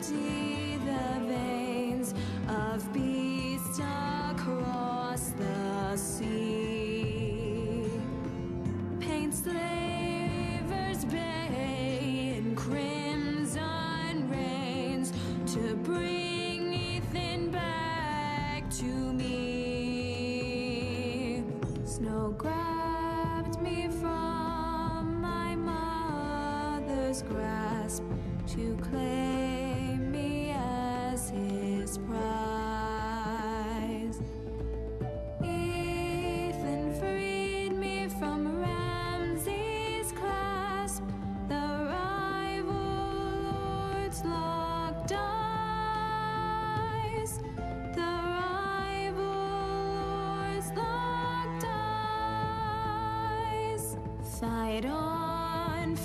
empty the veins of beasts across the sea. Paint slavers bay in crimson rains to bring Ethan back to me. Snow grabbed me from my mother's grasp to claim me as his prize. Ethan freed me from Ramsay's clasp, the rival lords locked eyes, the rival lords locked eyes. Fight on,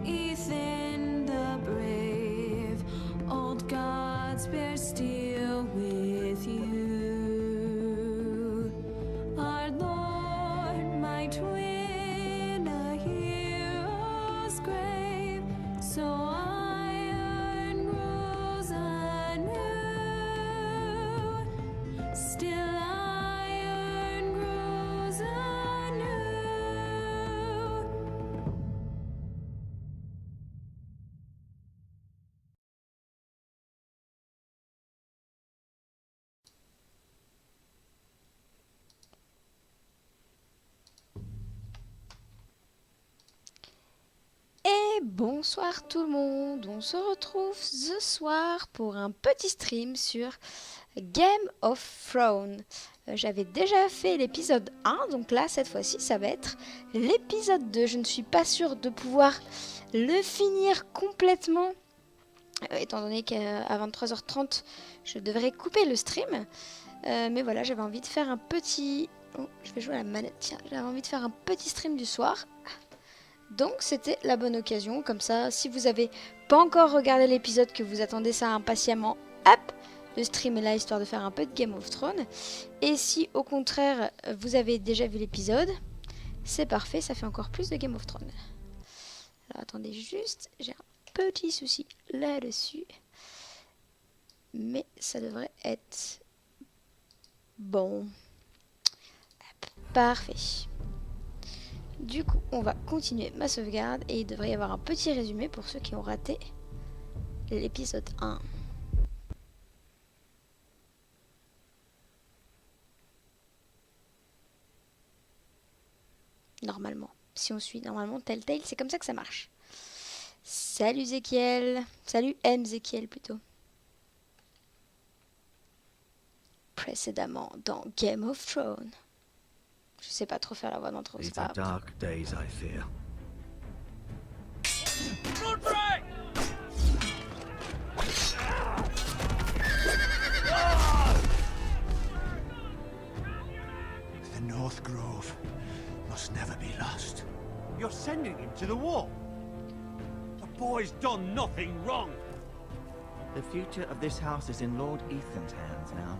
Ethan the brave, old gods bear steel with you. Our Lord might win a hero's grave, so iron grows anew. Still iron grows anew. Et bonsoir tout le monde, on se retrouve ce soir pour un petit stream sur Game of Thrones. J'avais déjà fait l'épisode 1, donc là cette fois-ci ça va être l'épisode 2. Je ne suis pas sûre de pouvoir le finir complètement, étant donné qu'à 23h30 je devrais couper le stream. Mais voilà, j'avais envie de faire un petit... Oh, je vais jouer à la manette, tiens, j'avais envie de faire un petit stream du soir. Donc c'était la bonne occasion, comme ça, si vous avez pas encore regardé l'épisode, que vous attendez ça impatiemment, hop, le stream est là histoire de faire un peu de Game of Thrones. Et si au contraire vous avez déjà vu l'épisode, c'est parfait, ça fait encore plus de Game of Thrones. Alors attendez juste, j'ai un petit souci là-dessus. Mais ça devrait être bon. Hop, parfait. Du coup, on va continuer ma sauvegarde et il devrait y avoir un petit résumé pour ceux qui ont raté l'épisode 1. Normalement, si on suit normalement Telltale, c'est comme ça que ça marche. Salut Zéchiel, salut M Zéchiel plutôt. Précédemment dans Game of Thrones. Je sais pas trop faire la voix d'intro, c'est These pas are grave. dark days, I fear. The North Grove must never be lost. You're sending him to the war? The boy's done nothing wrong. The future of this house is in Lord Ethan's hands now.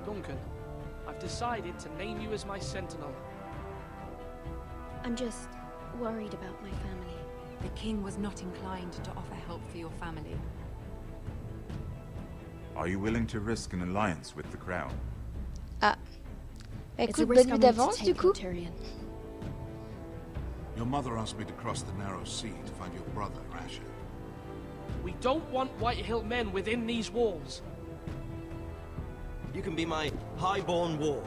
Duncan, I've decided to name you as my sentinel. I'm just worried about my family. The king was not inclined to offer help for your family. Are you willing to risk an alliance with the crown? Ah. Bah, It's a écoute, risk bonne I'm nuit willing to d'avance du take, coup. Tyrion. Your mother asked me to cross the narrow sea to find your brother, Asher. We don't want Whitehill men within these walls. You can be my highborn ward.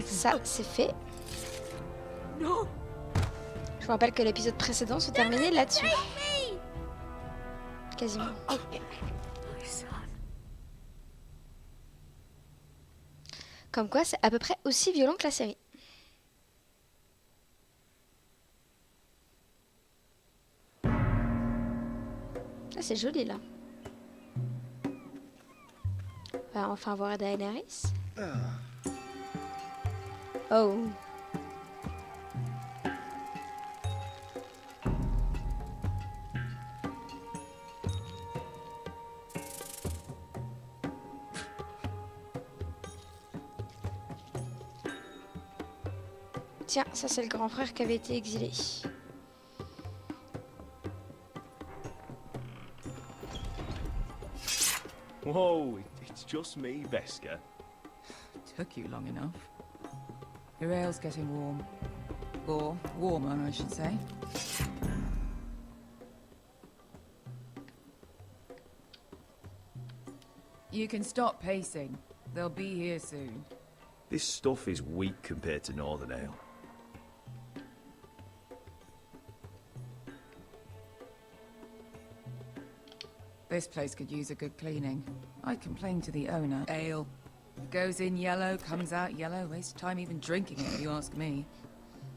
Ça, c'est fait. No! Je vous rappelle que l'épisode précédent se terminait là-dessus. Quasiment. Comme quoi, c'est à peu près aussi violent que la série. Ah, c'est joli là. On va enfin voir Daenerys. Oh. Tiens, ça c'est le grand frère qui avait été exilé. Whoa, it's just me, Veska. Took you long enough. Your ale's getting warm. Or warmer, I should say. You can stop pacing. They'll be here soon. This stuff is weak compared to Northern Ale. This place could use a good cleaning. I complained to the owner. Ale. Goes in yellow, comes out yellow. Waste time even drinking it, if you ask me.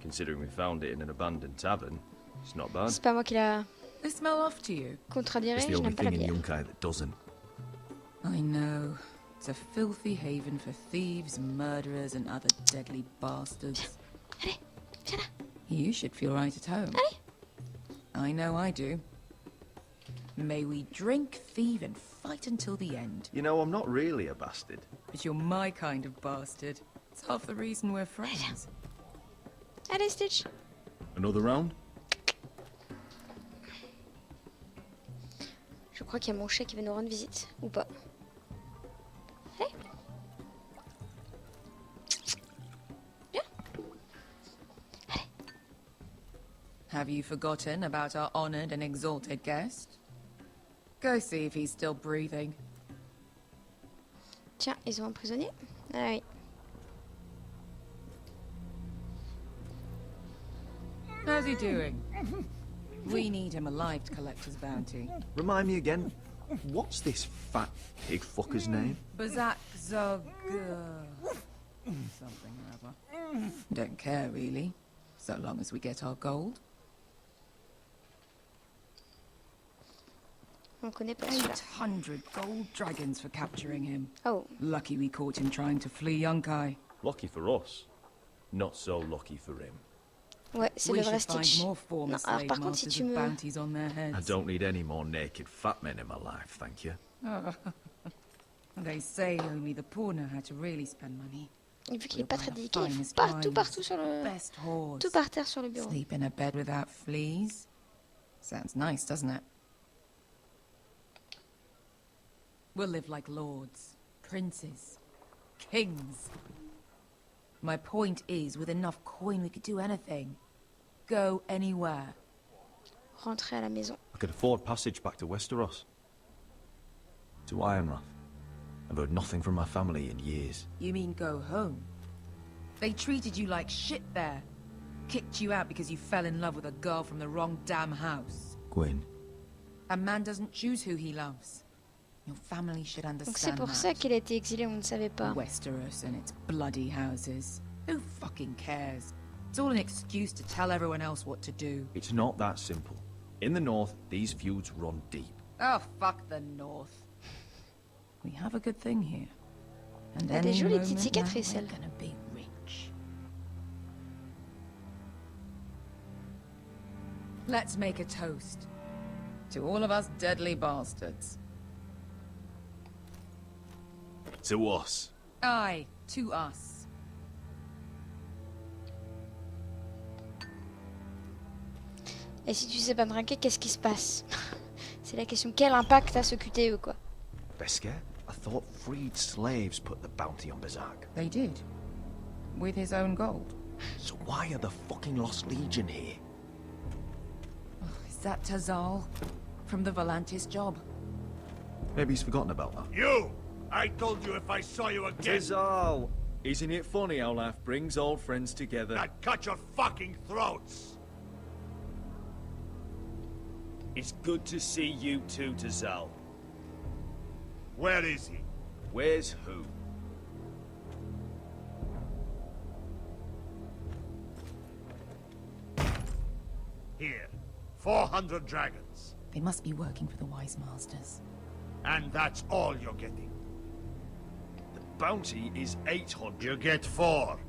Considering we found it in an abandoned tavern, it's not bad. C'est pas moi qui la They smell off to you. contredirai, It's the je only n'aime pas la thing in bière. Yunkai that doesn't. I know. It's a filthy haven for thieves, murderers, and other deadly bastards. Allez, viens là. You should feel right at home. Allez. I know I do. May we drink, thieve, and fight until the end. You know, I'm not really a bastard. But you're my kind of bastard. It's half the reason we're friends. Allez, Stitch. Another round? Je crois qu'il y a mon chat qui va nous rendre visite. Ou pas. Allez. Viens. Allez. Have you forgotten about our honored and exalted guest? Go see if he's still breathing. Tiens, ils ont un prisonnier. Ah oui. How's he doing? We need him alive to collect his bounty. Remind me again, what's this fat pig fucker's name? Bazak Zog... something or other. Don't care, really. So long as we get our gold. On connaît pas celui-là. 800 gold dragons for capturing him. Oh. Lucky we caught him trying to flee Yunkai. Lucky for us. Not so lucky for him. Ouais, c'est We le vrai should find Stitch. more former Non, alors slave par contre, si masters tu with me... bounties on their I heads. don't need any more naked fat men in my life, thank you. They say only the poor know how to really spend money. Vu qu'il est pas très We'll délicat, find il the faut partout, finest, partout sur le... Best horse. Tout par terre sur le bureau. Sleep in a bed without fleas. Sounds nice, doesn't it? We'll live like lords, princes, kings. My point is, with enough coin, we could do anything. Go anywhere. Rentrer à la maison. I could afford passage back to Westeros. To Ironrath. I've heard nothing from my family in years. You mean go home? They treated you like shit there. Kicked you out because you fell in love with a girl from the wrong damn house. Gwyn. A man doesn't choose who he loves. Your family should Donc c'est understand pour that. ça qu'il a été exilé, on ne savait pas. Westeros and its bloody houses. Who fucking cares? It's all an excuse to tell everyone else what to do. It's not that simple. In the north, these feuds run deep. Oh, fuck the North. We have a good thing here. And Elle a des any jolies moment petites now, cicatrices, we're elle. gonna be rich. Let's make a toast. To all of us deadly bastards. To us. Aye, to us. Et si tu sais pas drinker, qu'est-ce qui se passe? C'est la question. Quel impact a ce QTE, quoi? Besker? I thought freed slaves put the bounty on Bazak. They did. With his own gold. So why are the fucking Lost Legion here? Is that Tazal? From the Volantis job? Maybe he's forgotten about that. You! I told you if I saw you again, Tizal! Isn't it funny how life brings old friends together? I'd cut your fucking throats! It's good to see you too, Tizal. Where is he? Where's who? Here. 400 dragons. They must be working for the Wise Masters. And that's all you're getting. The bounty is 800. You get 4.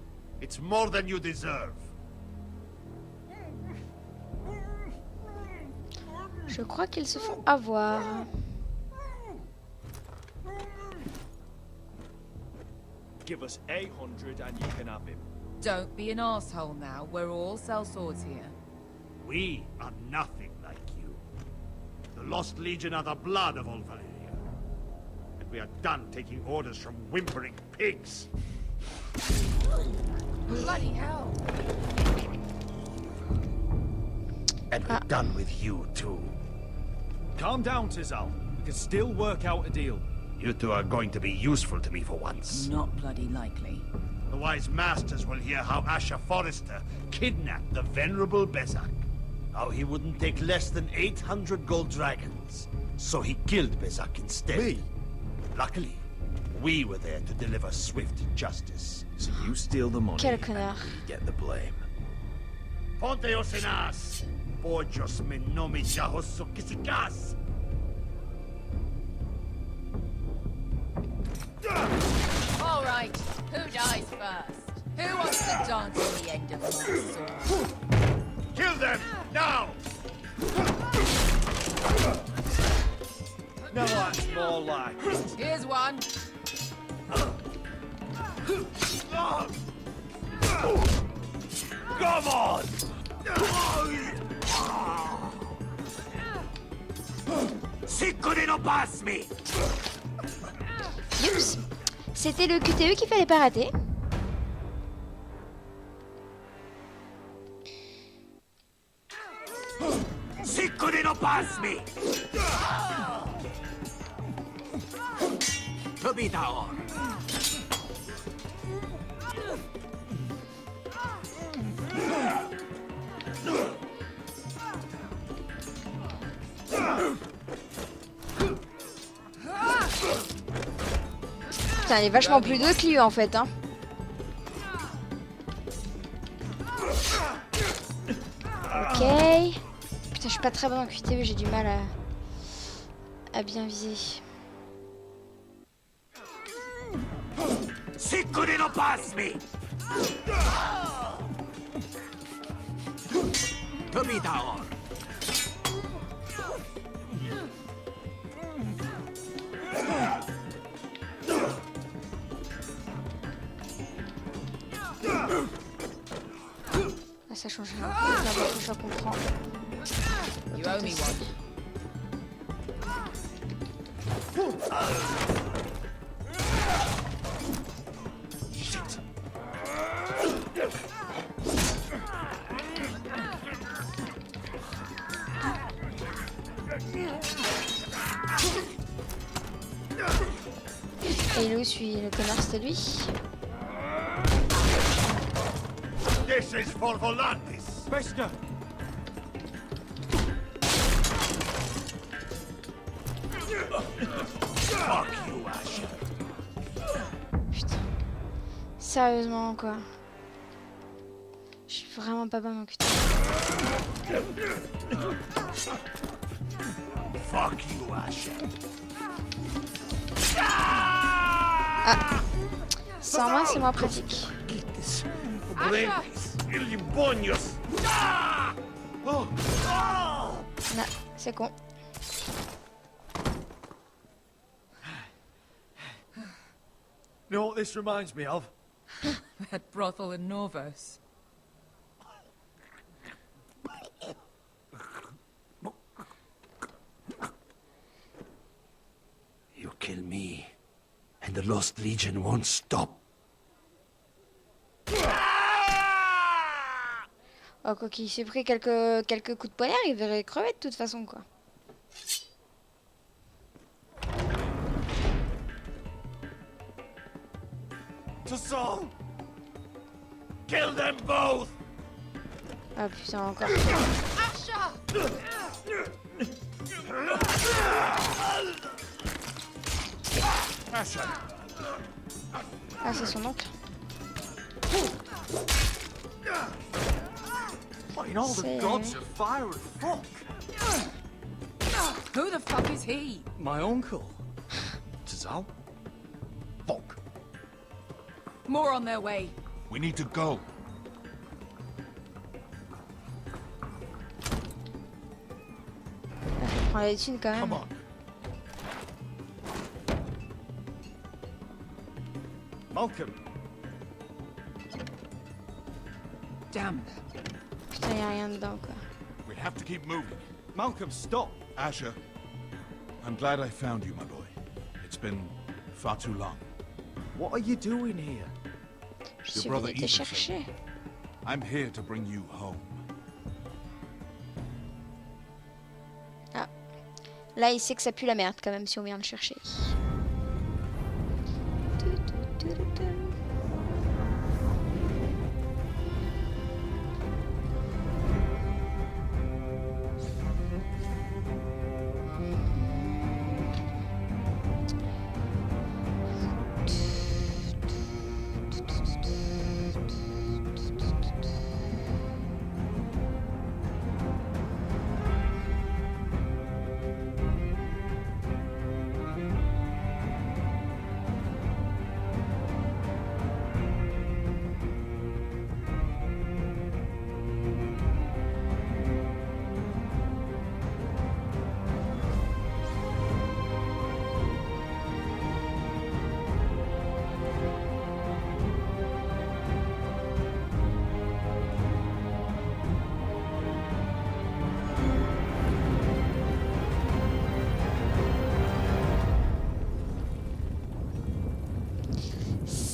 It's more than you deserve. Je crois qu'ils se font avoir. Give us 800 and you can have him. Don't be an asshole now. We're all sellswords here. We are nothing like you. The Lost Legion are the blood of all Valyria. And we are done taking orders from whimpering pigs. Bloody hell. And we're done with you too. Calm down, Tizal. We can still work out a deal. You two are going to be useful to me for once. Not bloody likely. The wise masters will hear how Forrester kidnapped the venerable Bezak. How he wouldn't take less than 800 gold dragons. So he killed Bezak instead. Me? Luckily, we were there to deliver swift justice. So you steal the money Quel and connard. we get the blame. Ponteos en as! Pojos me nomi jahoso kisikas! All right, who dies first? Who wants to dance on the end of my sword? Kill them! Now! Now that's more like it. Here's one. Come on! Sicco di non pass me! Oups. C'était le QTE qu'il fallait pas rater. Sicco di non pass me! Tobita on! Putain, il est vachement plus deux que lui en fait, hein. Ok. Putain, je suis pas très bonne en QTE, j'ai du mal à bien viser. Sicco di non pass me! Tobita on! Ah, ça change rien. Là, beaucoup, je comprends. You owe me one. Et il est où celui, le connard, c'était lui. This is for Volantis! Bester! Fuck you, Asher! Putain. Sérieusement, quoi. Je suis vraiment pas bonne en QTE. Fuck you, Asher! Ah. Sans moi, c'est moins pratique. Non, c'est con. You know what this reminds me of? That brothel in Norvos. You kill me, and the Lost Legion won't stop. Oh, quoi qu'il s'est pris quelques coups de poignard, il verrait crever de toute façon, quoi. Tissot! Kill them both! Ah putain, encore. Ah, c'est son oncle. In all the gods of fire and fuck! Who the fuck is he? My uncle. Tizal? Fuck. More on their way. We need to go. Je prends les thunes quand même. Come on. Malcolm. Damn. Putain, y a rien dedans, quoi. We have to keep moving. Malcolm, stop! Asher, I'm glad I found you, my boy. It's been far too long. What are you doing here? Je suis venu te chercher. I'm here to bring you home. Ah. Là, il sait que ça pue la merde, quand même, si on vient le chercher.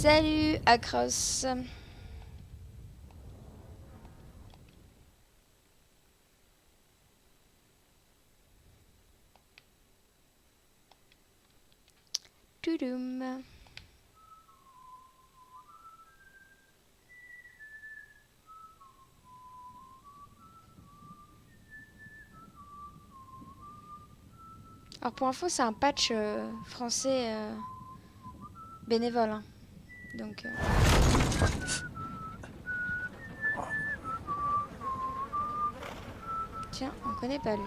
Salut, Across. Toudoum. Alors pour info, c'est un patch français bénévole. Hein. Donc... Tiens, on connaît pas lui.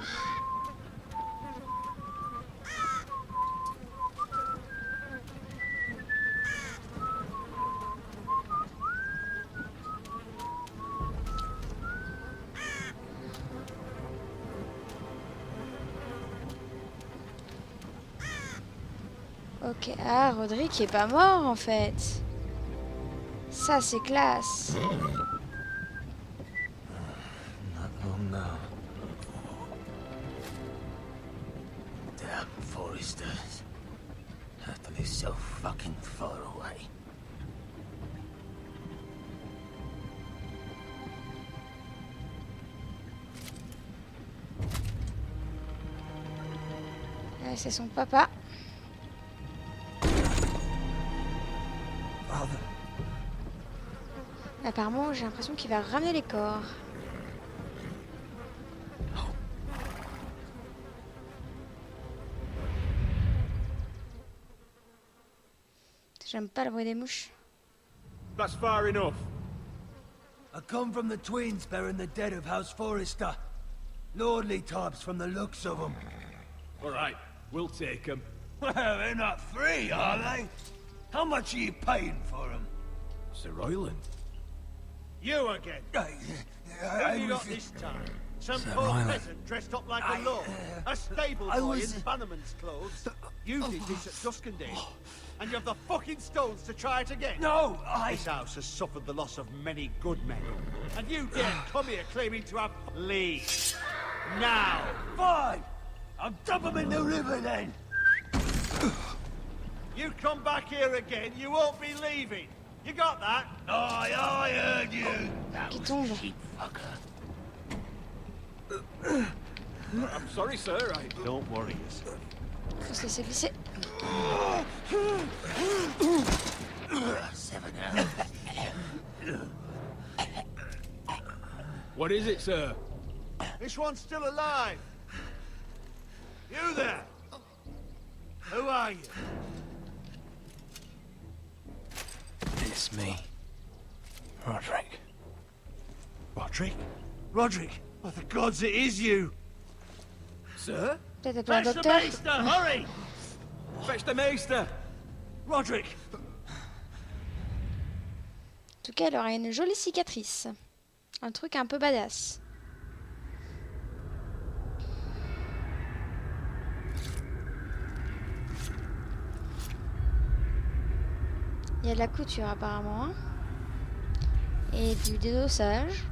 Ok, ah, Roderick est pas mort en fait. Ça c'est classe. Not long now. Damn Forresters. Have to be so fucking far away. C'est son papa. Apparemment, j'ai l'impression qu'il va ramener les corps. J'aime pas le bruit des mouches. That's far enough. I come from the twins bearing the dead of House Forrester. Lordly types from the looks of them. All right, we'll take them. Well, they're not free, are they? How much are you paying for them? Sir Royland. You again. What have you got this time? Some poor peasant dressed up like a lord. A stable boy in bannerman's clothes. You did this at Duskendale. And you have the fucking stones to try it again? No, This house has suffered the loss of many good men. And you dare come here claiming to have... Leave. Now. Fine! I'll dump them in the river then! You come back here again, you won't be leaving. You got that? Aye, I heard you! Qui tombe. I'm sorry, sir. Don't worry yourself. Faut se laisser glisser. What is it, sir? This one's still alive. You there? Who are you? It's me. Roderick. Roderick? Roderick? By the gods, it is you! Sir? Peut-être appeler un Fetch the docteur. maester, hurry! Fetch the maester! Roderick! En tout cas, elle aura une jolie cicatrice. Un truc un peu badass. Il y a de la couture apparemment. Hein. Et du dédossage.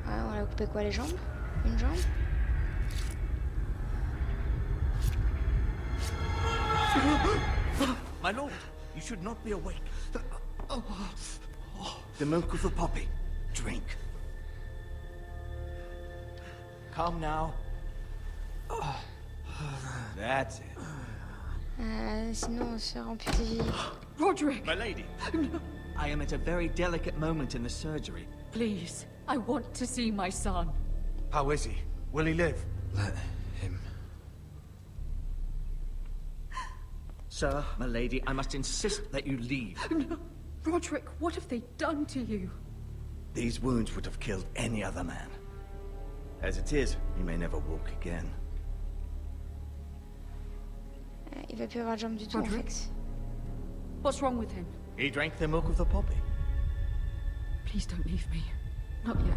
Ah, on a coupé quoi, les jambes? Une jambe? My lord, you should not be awake. The milk of the poppy. Drink. Come now. That's it. Sinon on se fait amputer. Roderick! My lady, I am at a very delicate moment in the surgery. Please, I want to see my son. How is he? Will he live? Let him. Sir, my lady, I must insist that you leave. No. Roderick, what have they done to you? These wounds would have killed any other man. As it is, you may never walk again. Il va plus avoir de jambes du tout, en fait. What's wrong with him? He drank the milk of the poppy. Please don't leave me. Not yet.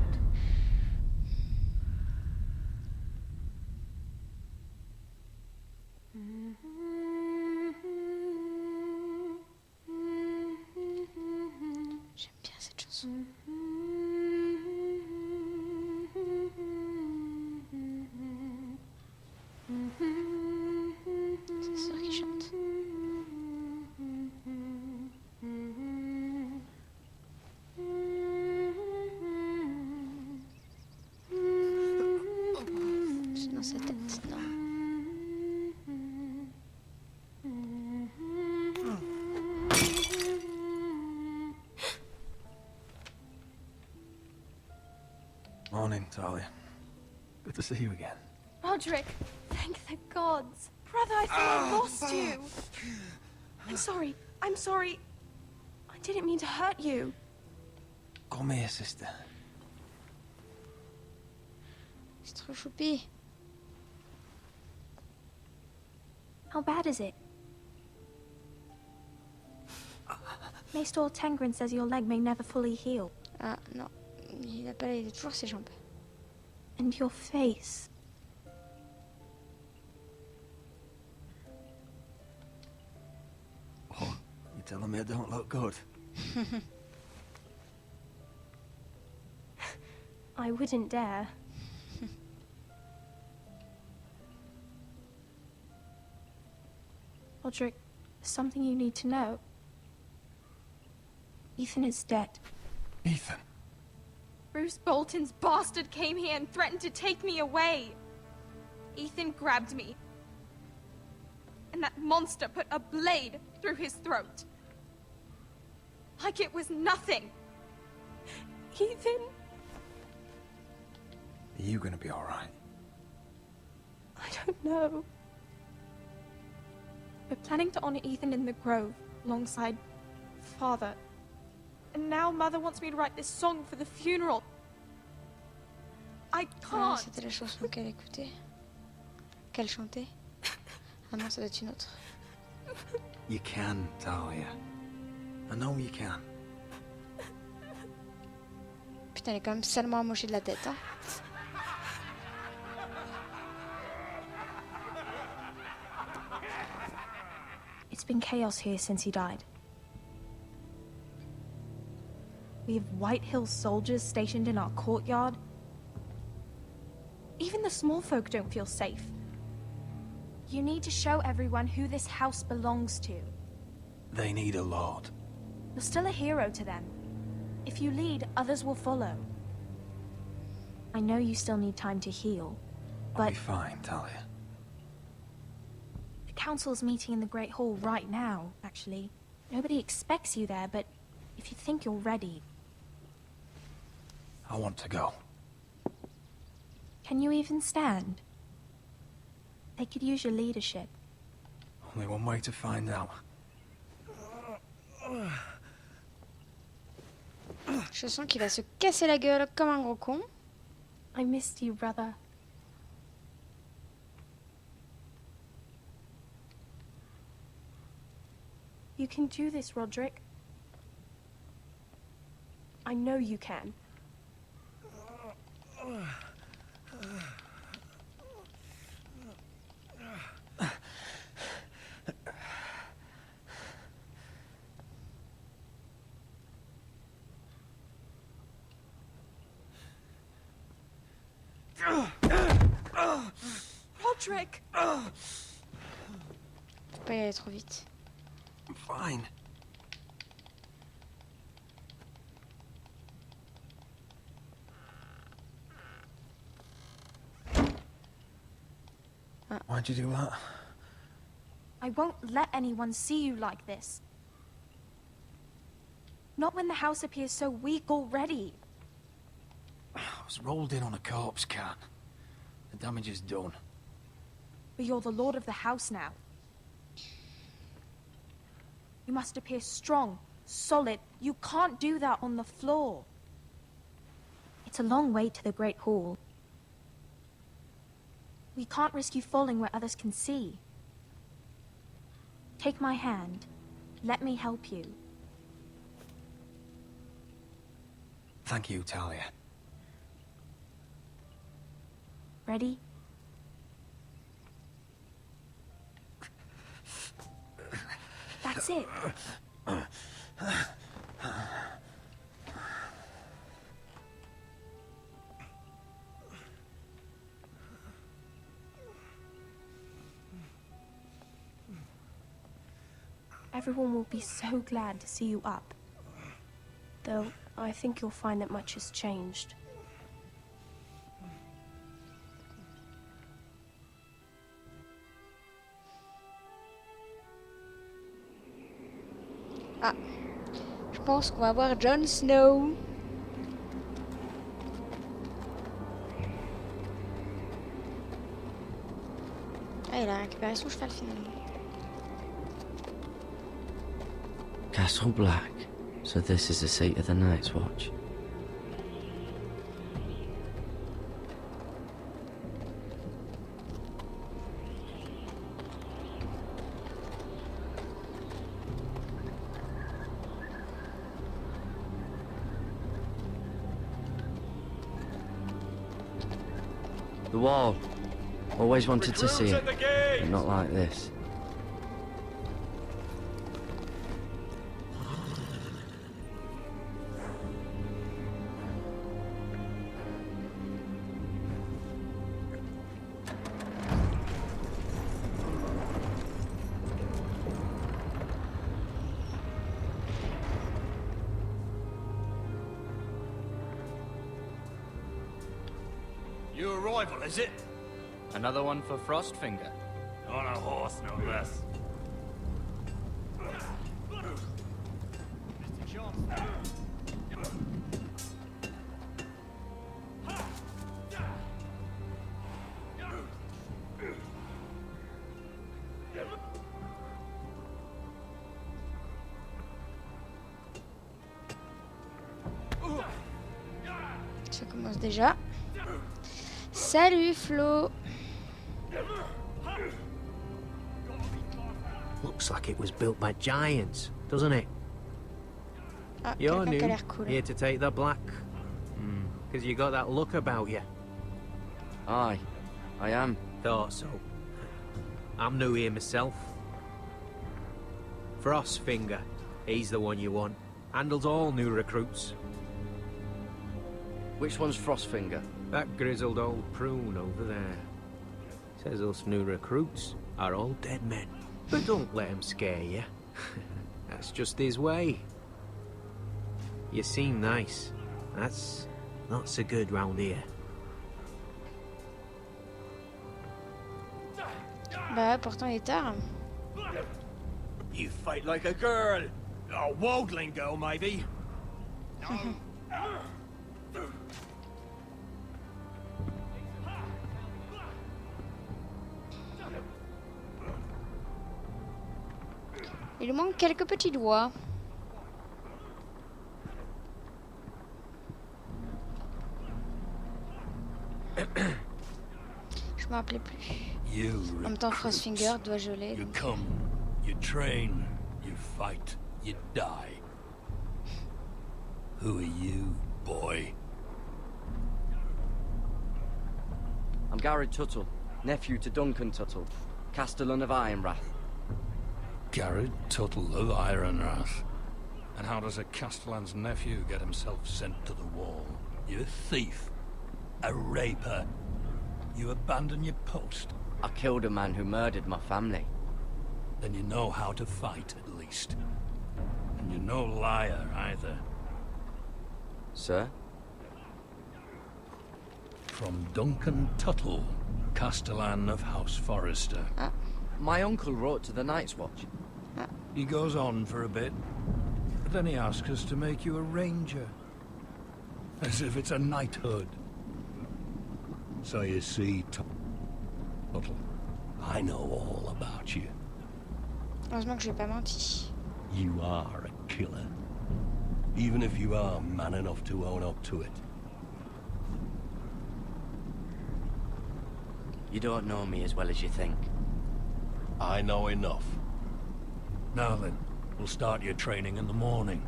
J'aime bien cette chanson. C'est sûr qui chante. C'est dans sa tête, non. Morning, Talia. Good to see you again. Roderick, thank the gods. Brother, I thought I lost you. I'm sorry. I didn't mean to hurt you. Come here, sister. C'est trop choupi. How bad is it? Maester Tengrin says your leg may never fully heal. Ah, non. Il a pas toujours ses jambes. And your face. Oh, you telling me I don't look good? I wouldn't dare. Roderick, there's something you need to know. Ethan is dead. Ethan? Bruce Bolton's bastard came here and threatened to take me away. Ethan grabbed me. And that monster put a blade through his throat. Like it was nothing. Ethan? Are you gonna be alright? I don't know. We're planning to honor Ethan in the Grove, alongside Father. And now Mother wants me to write this song for the funeral. I Ah, can't. c'était la chanson qu'elle écoutait. Qu'elle chantait. Ah non, ça doit être une autre. You can, Talia. I know you can. Putain, elle est quand même salement amochée de la tête, hein. It's been chaos here since he died. We have White Hill soldiers stationed in our courtyard. Even the small folk don't feel safe. You need to show everyone who this house belongs to. They need a lord. You're still a hero to them. If you lead, others will follow. I know you still need time to heal, I'll but be fine, Talia. the council's meeting in the Great Hall right now, actually. Nobody expects you there, but if you think you're ready... I want to go. Can you even stand? They could use your leadership. Only one way to find out. Je sens qu'il va se casser la gueule comme un gros con. I missed you, brother. You can do this, Roderick. I know you can. Roderick! Faut pas y aller trop vite. I'm fine. Why'd you do that? I won't let anyone see you like this. Not when the house appears so weak already. I was rolled in on a corpse can. The damage is done. But you're the lord of the house now. You must appear strong, solid. You can't do that on the floor. It's a long way to the Great Hall. We can't risk you falling where others can see. Take my hand. Let me help you. Thank you, Talia. Ready? That's it. Everyone will be so glad to see you up. Though, I think you'll find that much has changed. Ah, je pense qu'on va voir Jon Snow. Ah, il a récupéré son cheval finalement. Castle Black. So this is the seat of the Night's Watch. The wall. Always wanted to see it, but not like this. New arrival, is it? Another one for Frostfinger. On a horse, no less. Mr. Johnson. Ça commence déjà. Salut Flo. Looks like it was built by giants, doesn't it? Ah, You're quelqu'un qui a new, l'air cool. here to take the black. Because you got that look about you. Aye, I am. Thought so. I'm new here myself. Frostfinger, he's the one you want. Handles all new recruits. Which one's Frostfinger? That grizzled old prune over there. Says us new recruits are all dead men. But don't let him scare you. That's just his way. You seem nice. That's not so good round here. Bah pourtant il est tard. You fight like a girl. A wildling girl, maybe. Il lui manque quelques petits doigts. Je me rappelais plus. En même temps, Frostfinger doit geler. You Donc... come, you train, you fight, you die. Who are you, boy? I'm Garrett Tuttle, nephew to Duncan Tuttle, Castellan of Ironrath. Garrett Tuttle of Ironrath. And how does a Castellan's nephew get himself sent to the wall? You thief. A raper. You abandon your post. I killed a man who murdered my family. Then you know how to fight, at least. And you're no liar, either. Sir? From Duncan Tuttle, Castellan of House Forrester. My uncle wrote to the Night's Watch. He goes on for a bit, but then he asks us to make you a ranger. As if it's a knighthood. So you see, Tuttle, I know all about you. Heureusement que je vais pas menti. You are a killer. Even if you are man enough to own up to it. You don't know me as well as you think. I know enough. Now then, we'll start your training in the morning.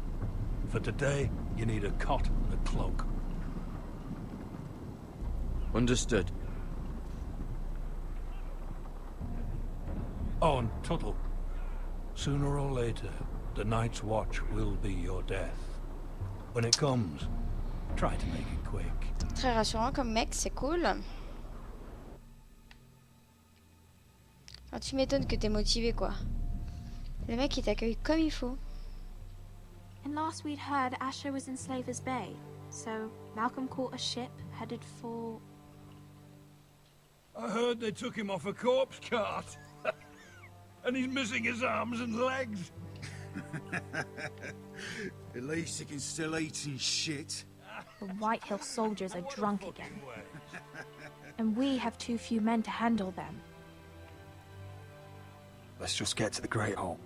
For today, you need a cot and a cloak. Understood. Oh, and Tuttle. Sooner or later, the Night's Watch will be your death. When it comes, try to make it quick. Très rassurant comme mec, c'est cool. Ah, tu m'étonnes que t'es motivé, quoi. Le mec, il t'accueille comme il faut. And last we'd heard Asher was in Slaver's Bay, so Malcolm caught a ship headed for... I heard they took him off a corpse cart. And he's missing his arms and legs. At least he can still eat his shit. The White Hill soldiers are drunk again. And we have too few men to handle them. Let's just get to the Great Hall.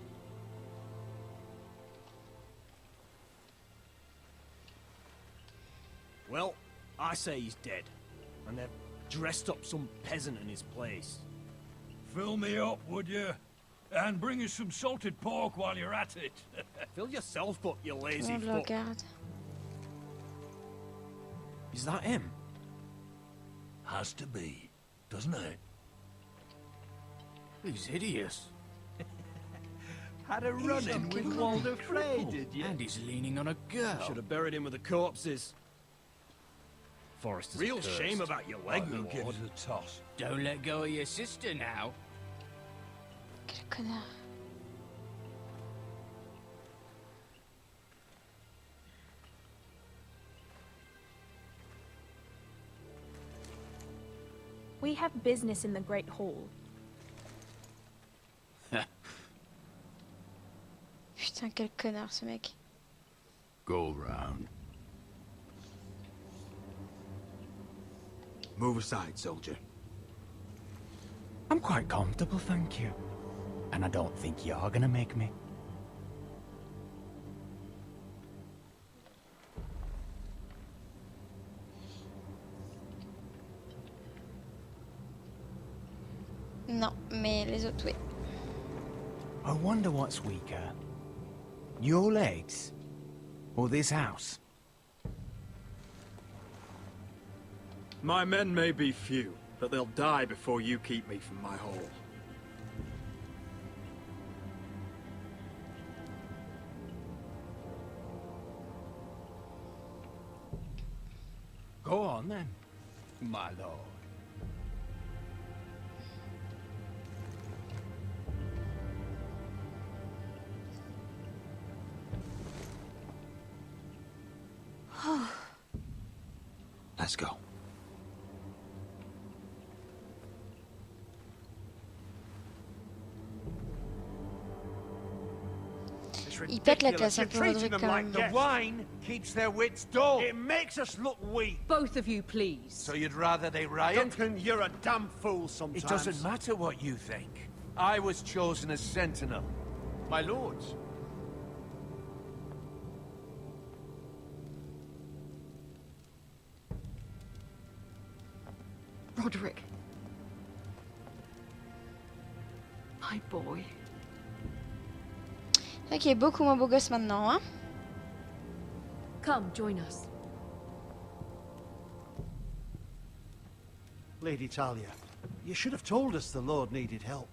Well, I say he's dead. And they've dressed up some peasant in his place. Fill me up, would you? And bring us some salted pork while you're at it. Fill yourself up, you lazy On le fuck. regarde. Is that him? Has to be, doesn't it? He's hideous. Had a run-in with Walder Frey, did you? And he's leaning on a girl. Should have buried him with the corpses. Forrester's Real cursed. shame about your leg, Who Lord. gives a toss? Don't let go of your sister now. Quel connard. We have business in the Great Hall. Putain, quel connard, ce mec. Go round. Move aside, soldier. I'm quite comfortable, thank you. And I don't think you're gonna make me. Non, mais les autres, oui. I wonder what's weaker. Your legs? Or this house? My men may be few, but they'll die before you keep me from my hole. Go on then, my lord. Let's go. Il pète la classe un peu, Roderick, quand même. The wine keeps their wits dull. It makes us look weak. Both of you, please. So you'd rather they riot? Duncan, you're a damn fool sometimes. It doesn't matter what you think. I was chosen as sentinel. My lords. Roderick. My boy. C'est vrai qu'il est beaucoup moins beau gosse maintenant, hein. Come, join us. Lady Talia, you should have told us the Lord needed help.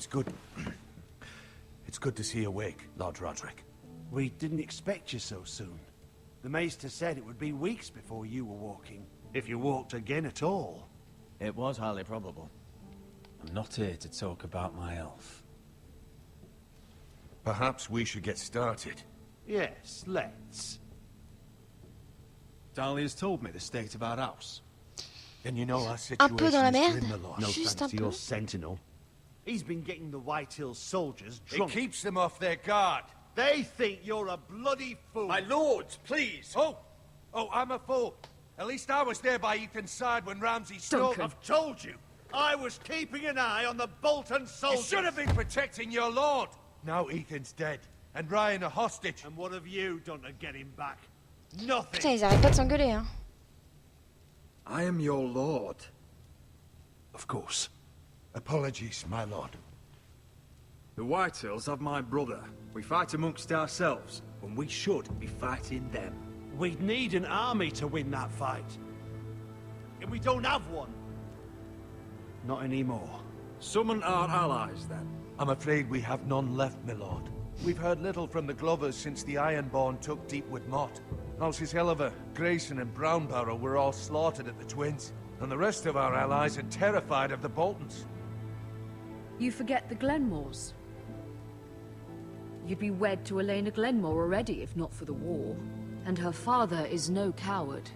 It's good. It's good to see you awake, Lord Roderick. We didn't expect you so soon. The Maester said it would be weeks before you were walking, if you walked again at all. It was highly probable. I'm not here to talk about my elf. Perhaps we should get started. Yes, let's. Dahlia's told me the state of our house. Then you know our Un peu dans la situation is merde. grim, my lord. No Juste thanks un to peu. your sentinel. He's been getting the White Hills soldiers It drunk. keeps them off their guard. They think you're a bloody fool. My lords, please. Oh, I'm a fool. At least I was there by Ethan's side when Ramsay stole. I've told you. I was keeping an eye on the Bolton You soldiers. should have been protecting your lord. Now Ethan's dead, and Ryan a hostage. And what have you done to get him back? Nothing. Putain, ils arrêtent pas de s'engueuler, hein. I am your lord. Of course. Apologies, my lord. The Whitehills have my brother. We fight amongst ourselves, when we should be fighting them. We'd need an army to win that fight. And we don't have one. Not anymore. Summon our allies, then. I'm afraid we have none left, my lord. We've heard little from the Glovers since the Ironborn took Deepwood Motte. Alcis Helliver, Grayson and Brownbarrow were all slaughtered at the Twins, and the rest of our allies are terrified of the Boltons. You forget the Glenmores. You'd be wed to Elena Glenmore already, if not for the war. And her father is no coward.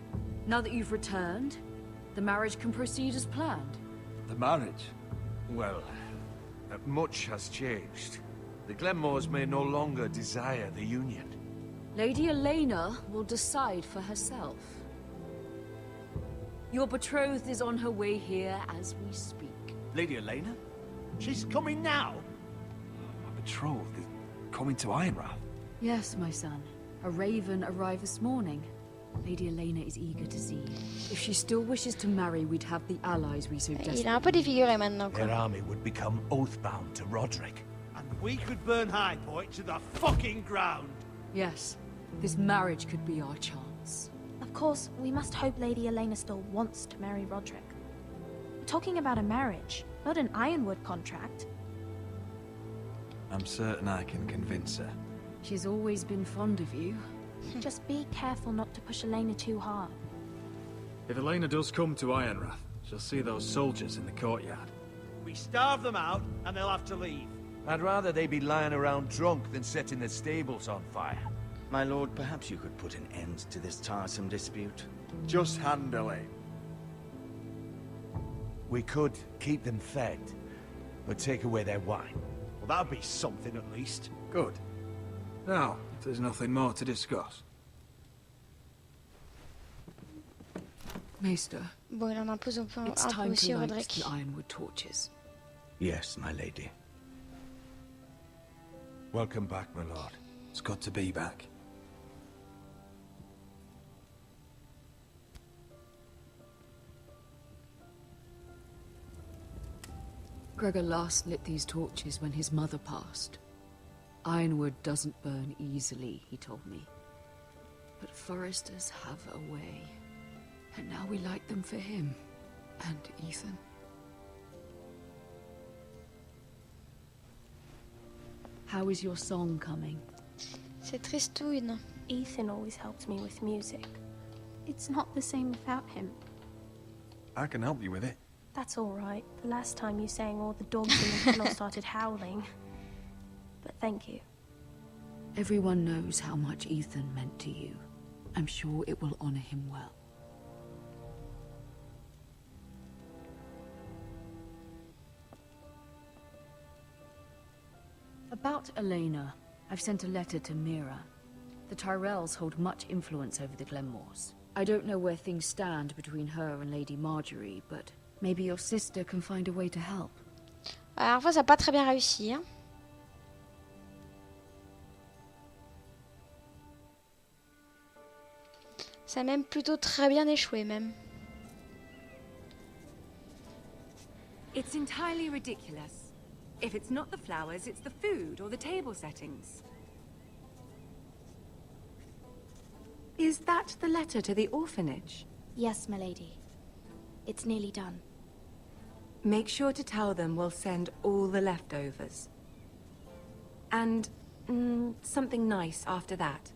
Now that you've returned, the marriage can proceed as planned. The marriage? Well, much has changed. The Glenmores may no longer desire the union. Lady Elena will decide for herself. Your betrothed is on her way here as we speak. Lady Elena? She's coming now. My betrothed is coming to Ironrath. Yes, my son. A raven arrived this morning. Lady Elena is eager to see you. If she still wishes to marry, we'd have the allies we so desperately Il est un peu défiguré maintenant, Their quoi. army would become oath-bound to Roderick. And we could burn High Point to the fucking ground. Yes, this marriage could be our chance. Of course, we must hope Lady Elena still wants to marry Roderick. We're talking about a marriage, not an Ironwood contract. I'm certain I can convince her. She's always been fond of you. Just be careful not to push Elena too hard. If Elena does come to Ironrath, she'll see those soldiers in the courtyard. We starve them out, and they'll have to leave. I'd rather they be lying around drunk than setting the stables on fire. My lord, perhaps you could put an end to this tiresome dispute. Just handle it. We could keep them fed, but take away their wine. Well, that'd be something at least. Good. Now, if there's nothing more to discuss. Maester, Bon, il en impose un peu, it's un peu time aussi to au light Roderick. the ironwood torches. Yes, my lady. Welcome back, my lord. It's good to be back. Gregor last lit these torches when his mother passed. Ironwood doesn't burn easily, he told me. But Forresters have a way. And now we light them for him. And Ethan. How is your song coming? C'est tristouine. Ethan always helps me with music. It's not the same without him. I can help you with it. That's all right. The last time you sang, all the dogs in the kennel started howling. But thank you. Everyone knows how much Ethan meant to you. I'm sure it will honor him well. About Elena, I've sent a letter to Mira. The Tyrells hold much influence over the Glenmores. I don't know where things stand between her and Lady Marjorie, but maybe your sister can find a way to help. La dernière fois, ça n'a pas très bien réussi. Hein. Ça a même plutôt très bien échoué, même. It's entirely ridiculous. If it's not the flowers, it's the food or the table settings. Is that the letter to the orphanage? Yes, my lady. It's nearly done. Make sure to tell them we'll send all the leftovers. And something nice after that.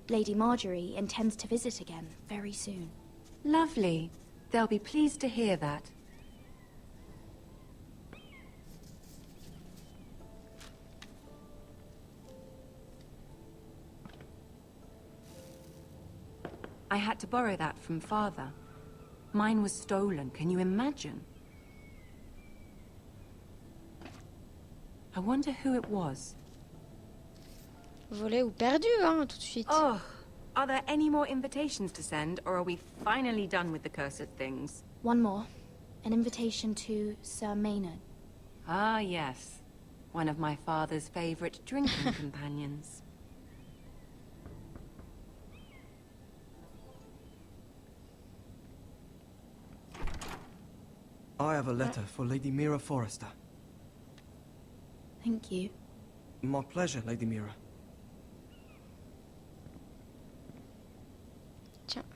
Lady Marjorie intends to visit again very soon. Lovely. They'll be pleased to hear that. I had to borrow that from Father. Mine was stolen, can you imagine? I wonder who it was. Volé ou perdu, hein, tout de suite. Oh, are there any more invitations to send, or are we finally done with the cursed things? One more. An invitation to Sir Maynard. Ah, yes. One of my father's favorite drinking companions. I have a letter for Lady Mira Forrester. Thank you. My pleasure, Lady Mira.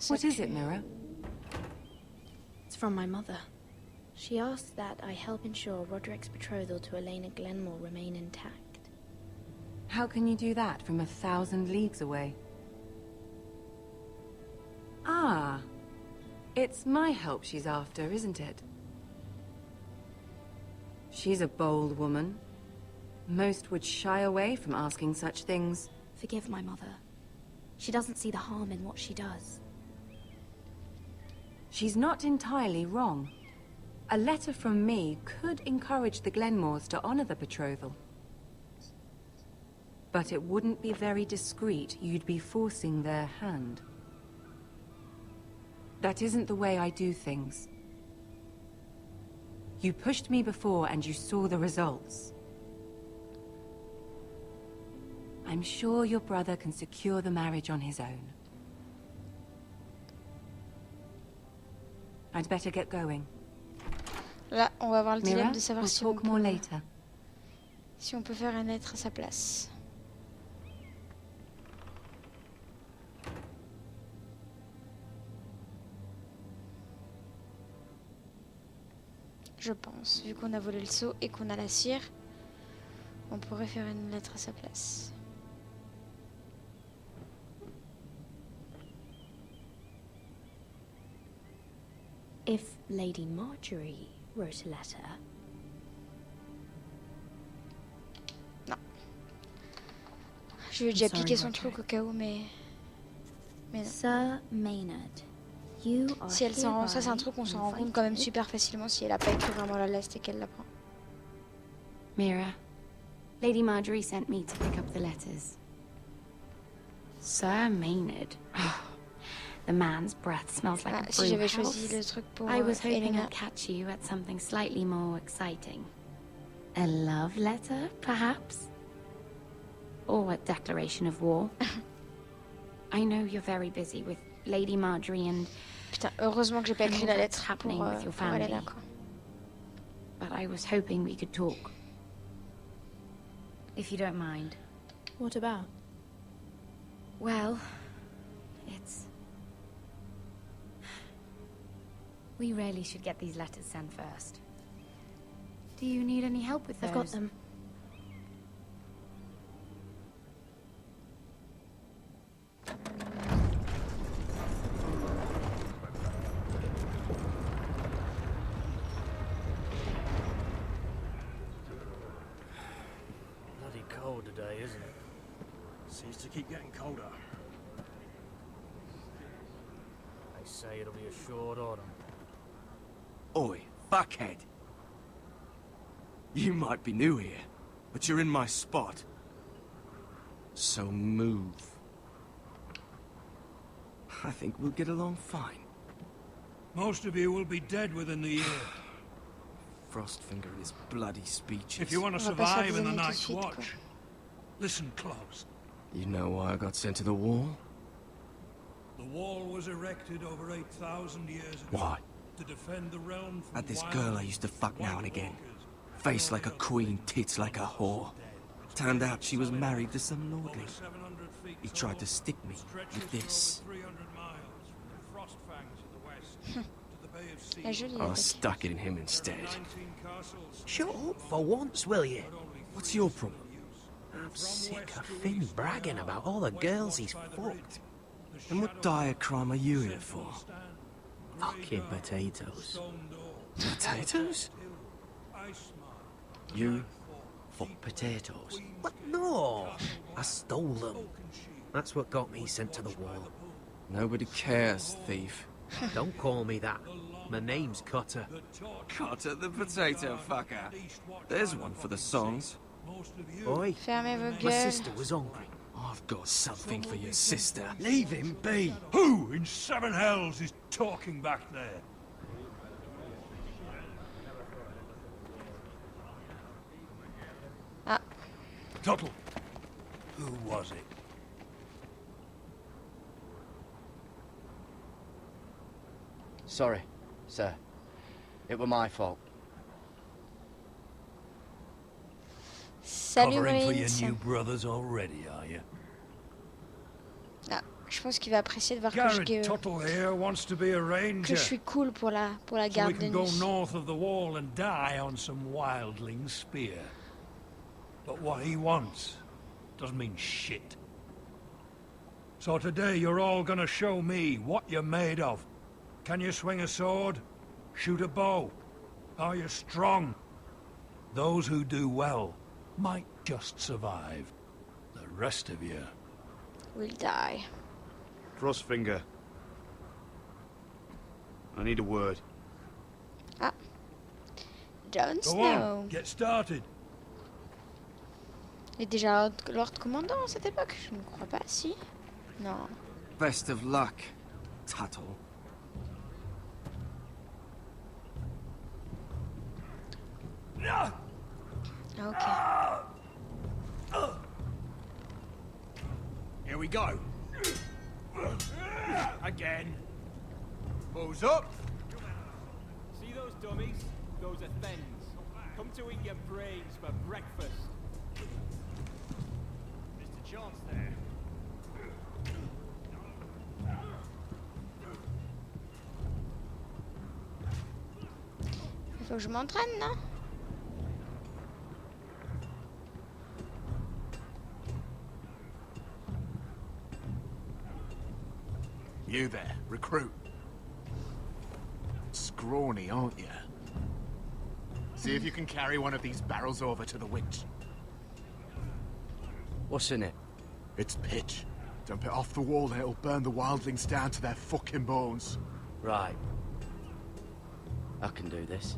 What is it, Mira? It's from my mother. She asks that I help ensure Roderick's betrothal to Elena Glenmore remain intact. How can you do that from 1,000 leagues away? Ah, it's my help she's after, isn't it? She's a bold woman. Most would shy away from asking such things. Forgive my mother. She doesn't see the harm in what she does. She's not entirely wrong. A letter from me could encourage the Glenmores to honor the betrothal. But it wouldn't be very discreet. You'd be forcing their hand. That isn't the way I do things. You pushed me before and you saw the results. I'm sure your brother can secure the marriage on his own. I'd better get going. Là, on va avoir le dilemme Mira, de savoir we'll si talk more later. si on peut faire une lettre à sa place. Je pense, vu qu'on a volé le seau et qu'on a la cire, on pourrait faire une lettre à sa place. If Lady Marjorie wrote a letter... Non. Je lui ai déjà I'm sorry, piqué son Roderick. truc au cas où, mais non. Sir Maynard, you are Si elle s'en rend, ça c'est un hereby truc qu'on s'en rend compte quand même super facilement si elle a pas écrit vraiment la liste et qu'elle la prend. Mira, Lady Marjorie sent me to pick up the letters. Sir Maynard. The man's breath smells like a Si brew j'avais house. choisi le truc pour I was hoping Elena. I'd catch you at something slightly more exciting. A love letter, perhaps? Or a declaration of war. I know you're very busy with Lady Marjorie and... Putain, heureusement que j'ai pas écrit la lettre happening pour, with your pour family. Elena, quoi. But I was hoping we could talk. If you don't mind. What about? Well, it's... We really should get these letters sent first. Do you need any help with those? I've got them. Bloody cold today, isn't it? Seems to keep getting colder. They say it'll be a short autumn. Oi, fuckhead. You might be new here, but you're in my spot. So move. I think we'll get along fine. Most of you will be dead within the year. Frostfinger and his bloody speeches. If you want to survive in the night's watch, listen close. You know why I got sent to the wall? The wall was erected over 8,000 years ago. Why? To defend the realm from Had this wild girl I used to fuck now and again. Face like a queen, tits like a whore. Turned out she was married to some lordling. He tried to stick me with this. 300 miles from the Frostfangs in the west La jolie I avec. stuck it in him instead. Shut up for once, will you? What's your problem? I'm sick of Finn bragging about all the girls he's fucked. And what dire crime are you here for? Fucking potatoes. Potatoes? You fuck potatoes. What? No! I stole them. That's what got me sent to the wall. Nobody cares, thief. Don't call me that. My name's Cutter. Cutter the potato fucker. There's one for the songs. Oi, Fermez vos my gueules. sister was hungry. I've got something for your sister. Leave him be. Who in seven hells is talking back there? Ah. Tuttle. Who was it? Sorry, sir. It were my fault. Salut Covering for your Marines. new brothers already, are you? Ah, je pense qu'il va apprécier de voir Garrett Tuttle here wants to be a que ranger. je suis cool pour la So we garde de can go nuit. north of the wall and die on some wildling spear. But what he wants doesn't mean shit. So today you're all gonna show me what you're made of. Can you swing a sword? Shoot a bow? Are you strong? Those who do well might just survive. The rest of you... Will die. Crossfinger. I need a word. Ah. Jon Go Snow. on, get started. Il est déjà Lord Commandant à cette époque? Je ne crois pas, si. Non. Best of luck, Tuttle. Ok. Here we go. Again. Who's up? See those dummies? Those are thens. Come to eat your brains for breakfast. Mr. Chance there. Il faut que je m'entraîne, non? You there, recruit. Scrawny, aren't you? See if you can carry one of these barrels over to the winch. What's in it? It's pitch. Dump it off the wall and it'll burn the wildlings down to their fucking bones. Right. I can do this.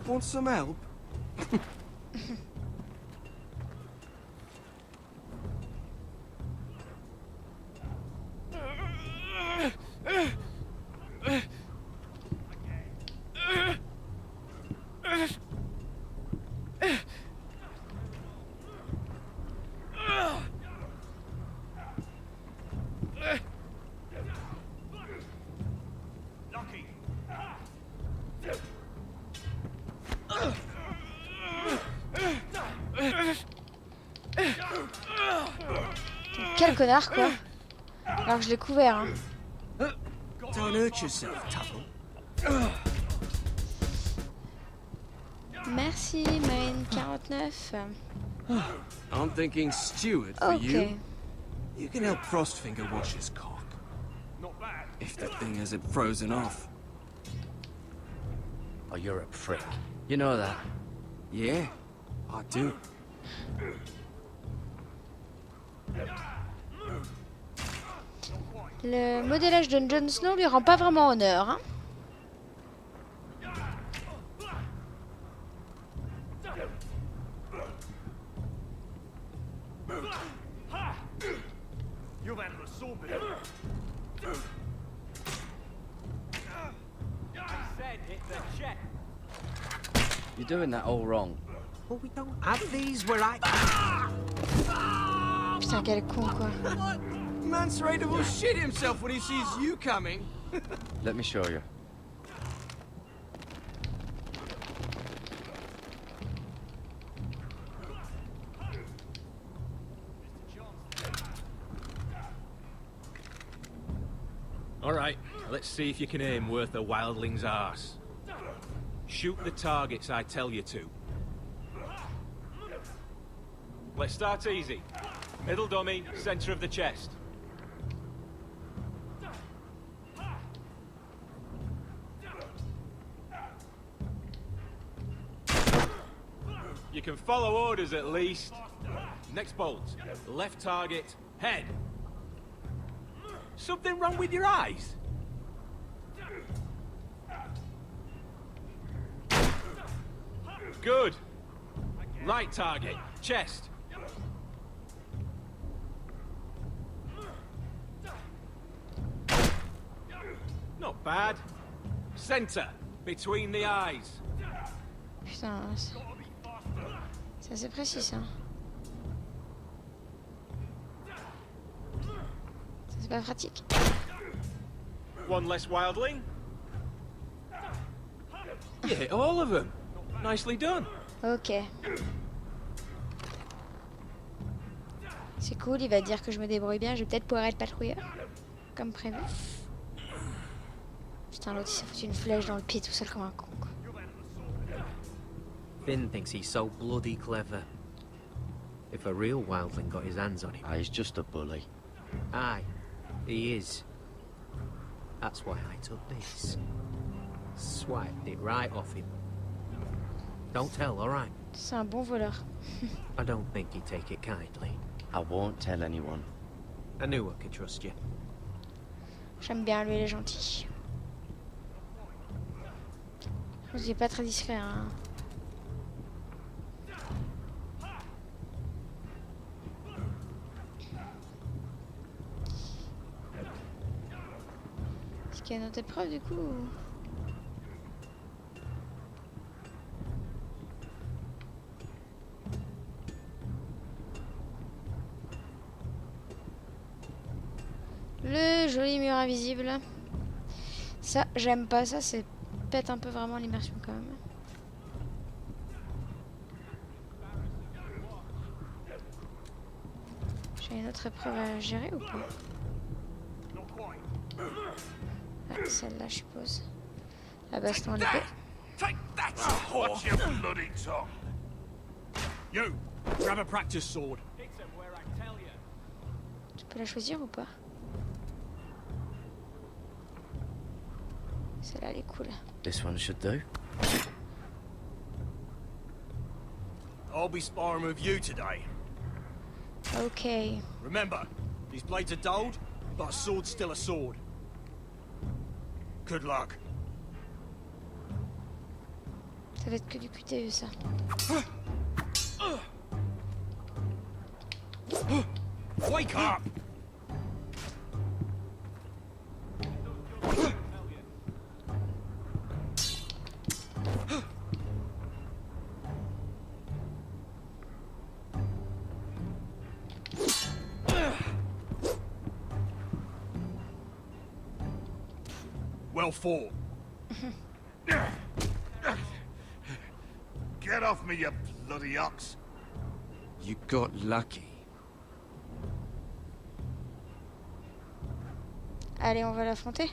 Want some help? Quel connard, quoi. Alors que je l'ai couvert, hein. Don't hurt yourself, Tuttle. Merci, Marine 49. I'm thinking steward for Okay. you. You can help Frostfinger wash his cock. If the thing hasn't frozen off. Oh, you're a prick. You know that. Yeah, I do. Le modélage de Jon Snow lui rend pas vraiment honneur, hein. You've had a sword bit. I said hit the check. You're doing that all wrong. Well, we don't have these where I... Putain, quel con, quoi. Man's Raider will shit himself when he sees you coming. Let me show you. Alright, let's see if you can aim worth a wildling's arse. Shoot the targets I tell you to. Let's start easy. Middle dummy, center of the chest. You can follow orders at least. Next bolt. Left target, head. Something wrong with your eyes? Good. Right target, chest. Not bad. Center, between the eyes. Putain, c'est assez précis ça. Ça c'est pas pratique. One less wildling. You hit all of them. Nicely done. Ok. C'est cool, il va dire que je me débrouille bien, je vais peut-être pouvoir être patrouilleur. Comme prévu. Putain, l'autre il s'est foutu une flèche dans le pied tout seul comme un con. Finn thinks he's so bloody clever. If a real wildling got his hands on him... He's just a bully. Aye, he is. That's why I took this. Swiped it right off him. Don't tell, alright? C'est un bon voleur. I don't think he'd take it kindly. I won't tell anyone. I knew I could trust you. J'aime bien lui, il est gentil. Je pense qu'il est pas très discret, hein. Est-ce qu'il y a une autre épreuve du coup ou... Le joli mur invisible. Ça, j'aime pas ça, c'est pète un peu vraiment l'immersion quand même. J'ai une autre épreuve à gérer ou pas? Ah, celle-là, je suppose. La baston en épée. Take that! Watch your bloody tongue! You, grab a practice sword. Tu peux la choisir ou pas? Celle-là, elle est cool. This one should do. I'll be sparring with you today. Ok. Remember, these blades are dulled, but a sword's still a sword. Good luck. Ça va être que du QTE, ça. Wake up! Well fought. Get off me, you bloody ox. You got lucky. Allez, on va l'affronter.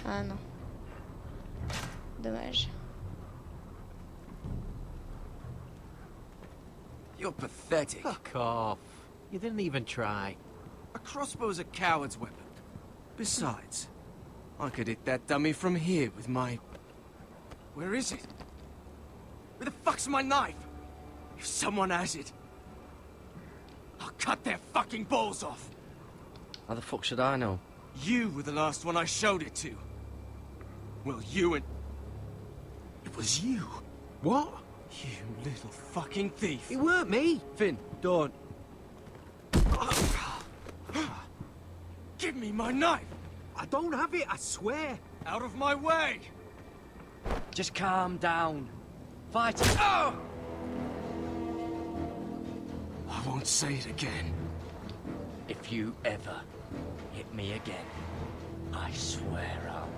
Ah non. Dommage. You're pathetic. Fuck off. You didn't even try. A crossbow's a coward's weapon. Besides, I could hit that dummy from here with my... Where is it? Where the fuck's my knife? If someone has it, I'll cut their fucking balls off. How the fuck should I know? You were the last one I showed it to. Well, you and... It was you. What? You little fucking thief. It weren't me. Finn, don't. Give me my knife. I don't have it, I swear. Out of my way. Just calm down. Fight it. Oh! I won't say it again. If you ever hit me again, I swear I'll...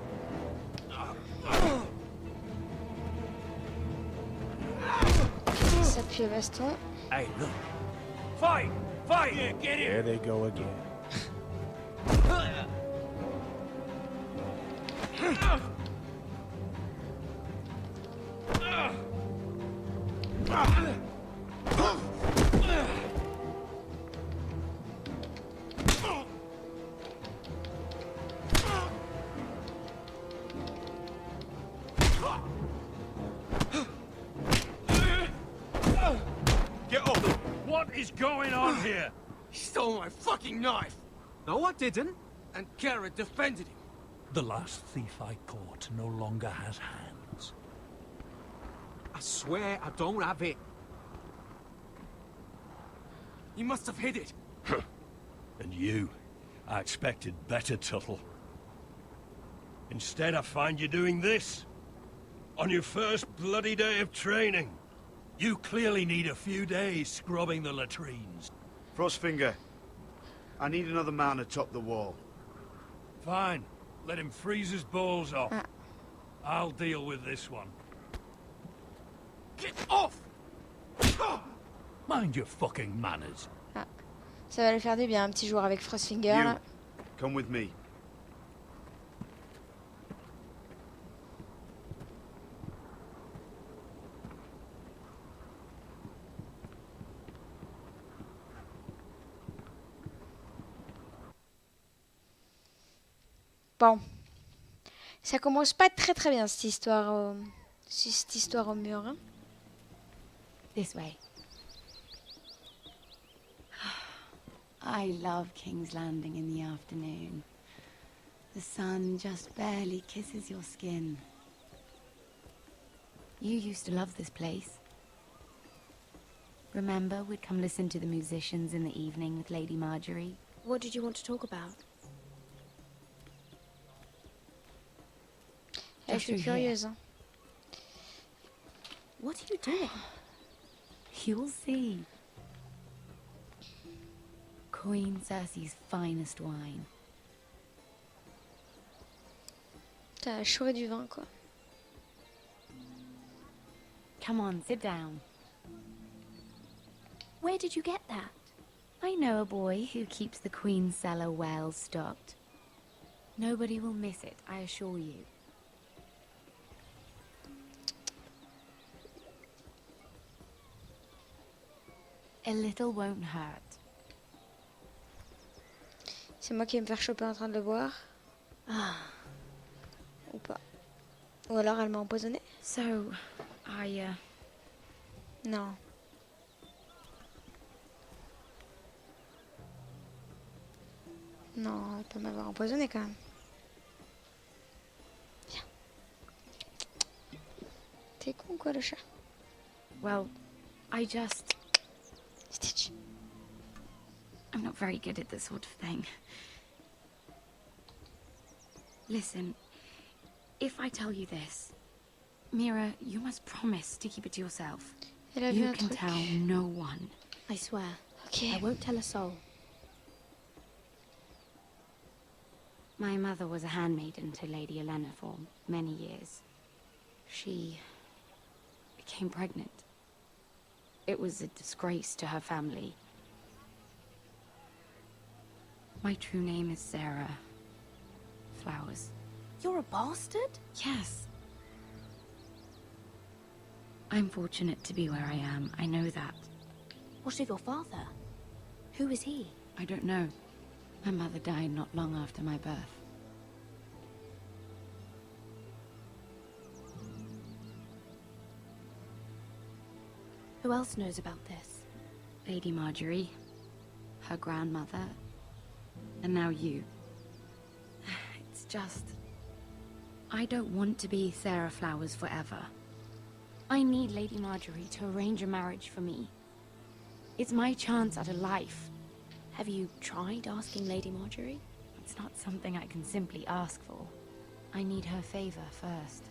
S'appuie au baston. Hey, look. Fight! Fight! Yeah, get it! There they go again. What is going on here? He stole my fucking knife! No, I didn't. And Garrett defended him. The last thief I caught no longer has hands. I swear I don't have it. You must have hid it. And you, I expected better, Tuttle. Instead, I find you doing this. On your first bloody day of training. You clearly need a few days scrubbing the latrines. Frostfinger, I need another man atop the wall. Fine. Let him freeze his balls off. I'll deal with this one. Get off! Mind your fucking manners. Ah. Ça va lui faire du bien, un petit jour avec Frostfinger, You, là. come with me. Bon. Ça commence pas très bien, cette histoire au mur, hein. This way. I love King's Landing in the afternoon. The sun just barely kisses your skin. You used to love this place. Remember, we'd come listen to the musicians in the evening with Lady Marjorie? What did you want to talk about? Je suis curieuse, hein. What are you doing? You'll see. Queen Cersei's finest wine. T'as chouré du vin, quoi. Come on, sit down. Where did you get that? I know a boy who keeps the Queen's cellar well stocked. Nobody will miss it, I assure you. A little won't hurt. C'est moi qui vais me faire choper en train de le boire. Ou pas. Ou alors elle m'a empoisonné. So, Non. Non, elle peut m'avoir empoisonné quand même. Viens. T'es con quoi le chat. Well, I just... Stitch. I'm not very good at this sort of thing. Listen, if I tell you this, Mira, you must promise to keep it to yourself. Elle a vu You un can truc. tell no one. I swear. Okay. I won't tell a soul. My mother was a handmaiden to Lady Olenna for many years. She became pregnant. It was a disgrace to her family. My true name is Sarah Flowers. You're a bastard? Yes. I'm fortunate to be where I am. I know that. What of your father? Who is he? I don't know. My mother died not long after my birth. Who else knows about this? Lady Marjorie, her grandmother, and now you. It's just... I don't want to be Sarah Flowers forever. I need Lady Marjorie to arrange a marriage for me. It's my chance at a life. Have you tried asking Lady Marjorie? It's not something I can simply ask for. I need her favor first.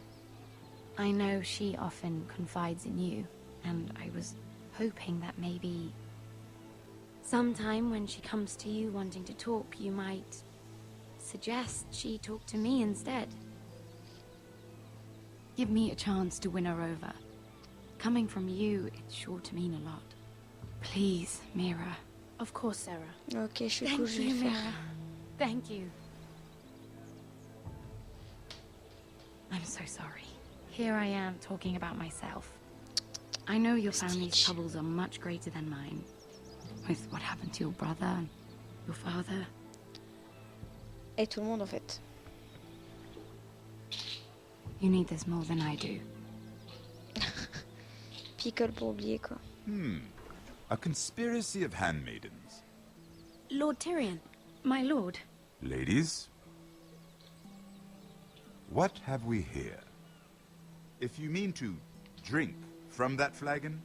I know she often confides in you, and I was hoping that maybe sometime when she comes to you wanting to talk, you might suggest she talk to me instead. Give me a chance to win her over. Coming from you, it's sure to mean a lot. Please, Mira. Of course, Sarah. Ok, je suis Thank cool, je vais you, le faire. Mira. Thank you. I'm so sorry. Here I am talking about myself. I know your family's troubles are much greater than mine. With what happened to your brother and your father. Et tout le monde en fait. You need this more than I do. Pickle pour oublier quoi. A conspiracy of handmaidens. Lord Tyrion, my lord. Ladies, what have we here? If you mean to drink from that flagon?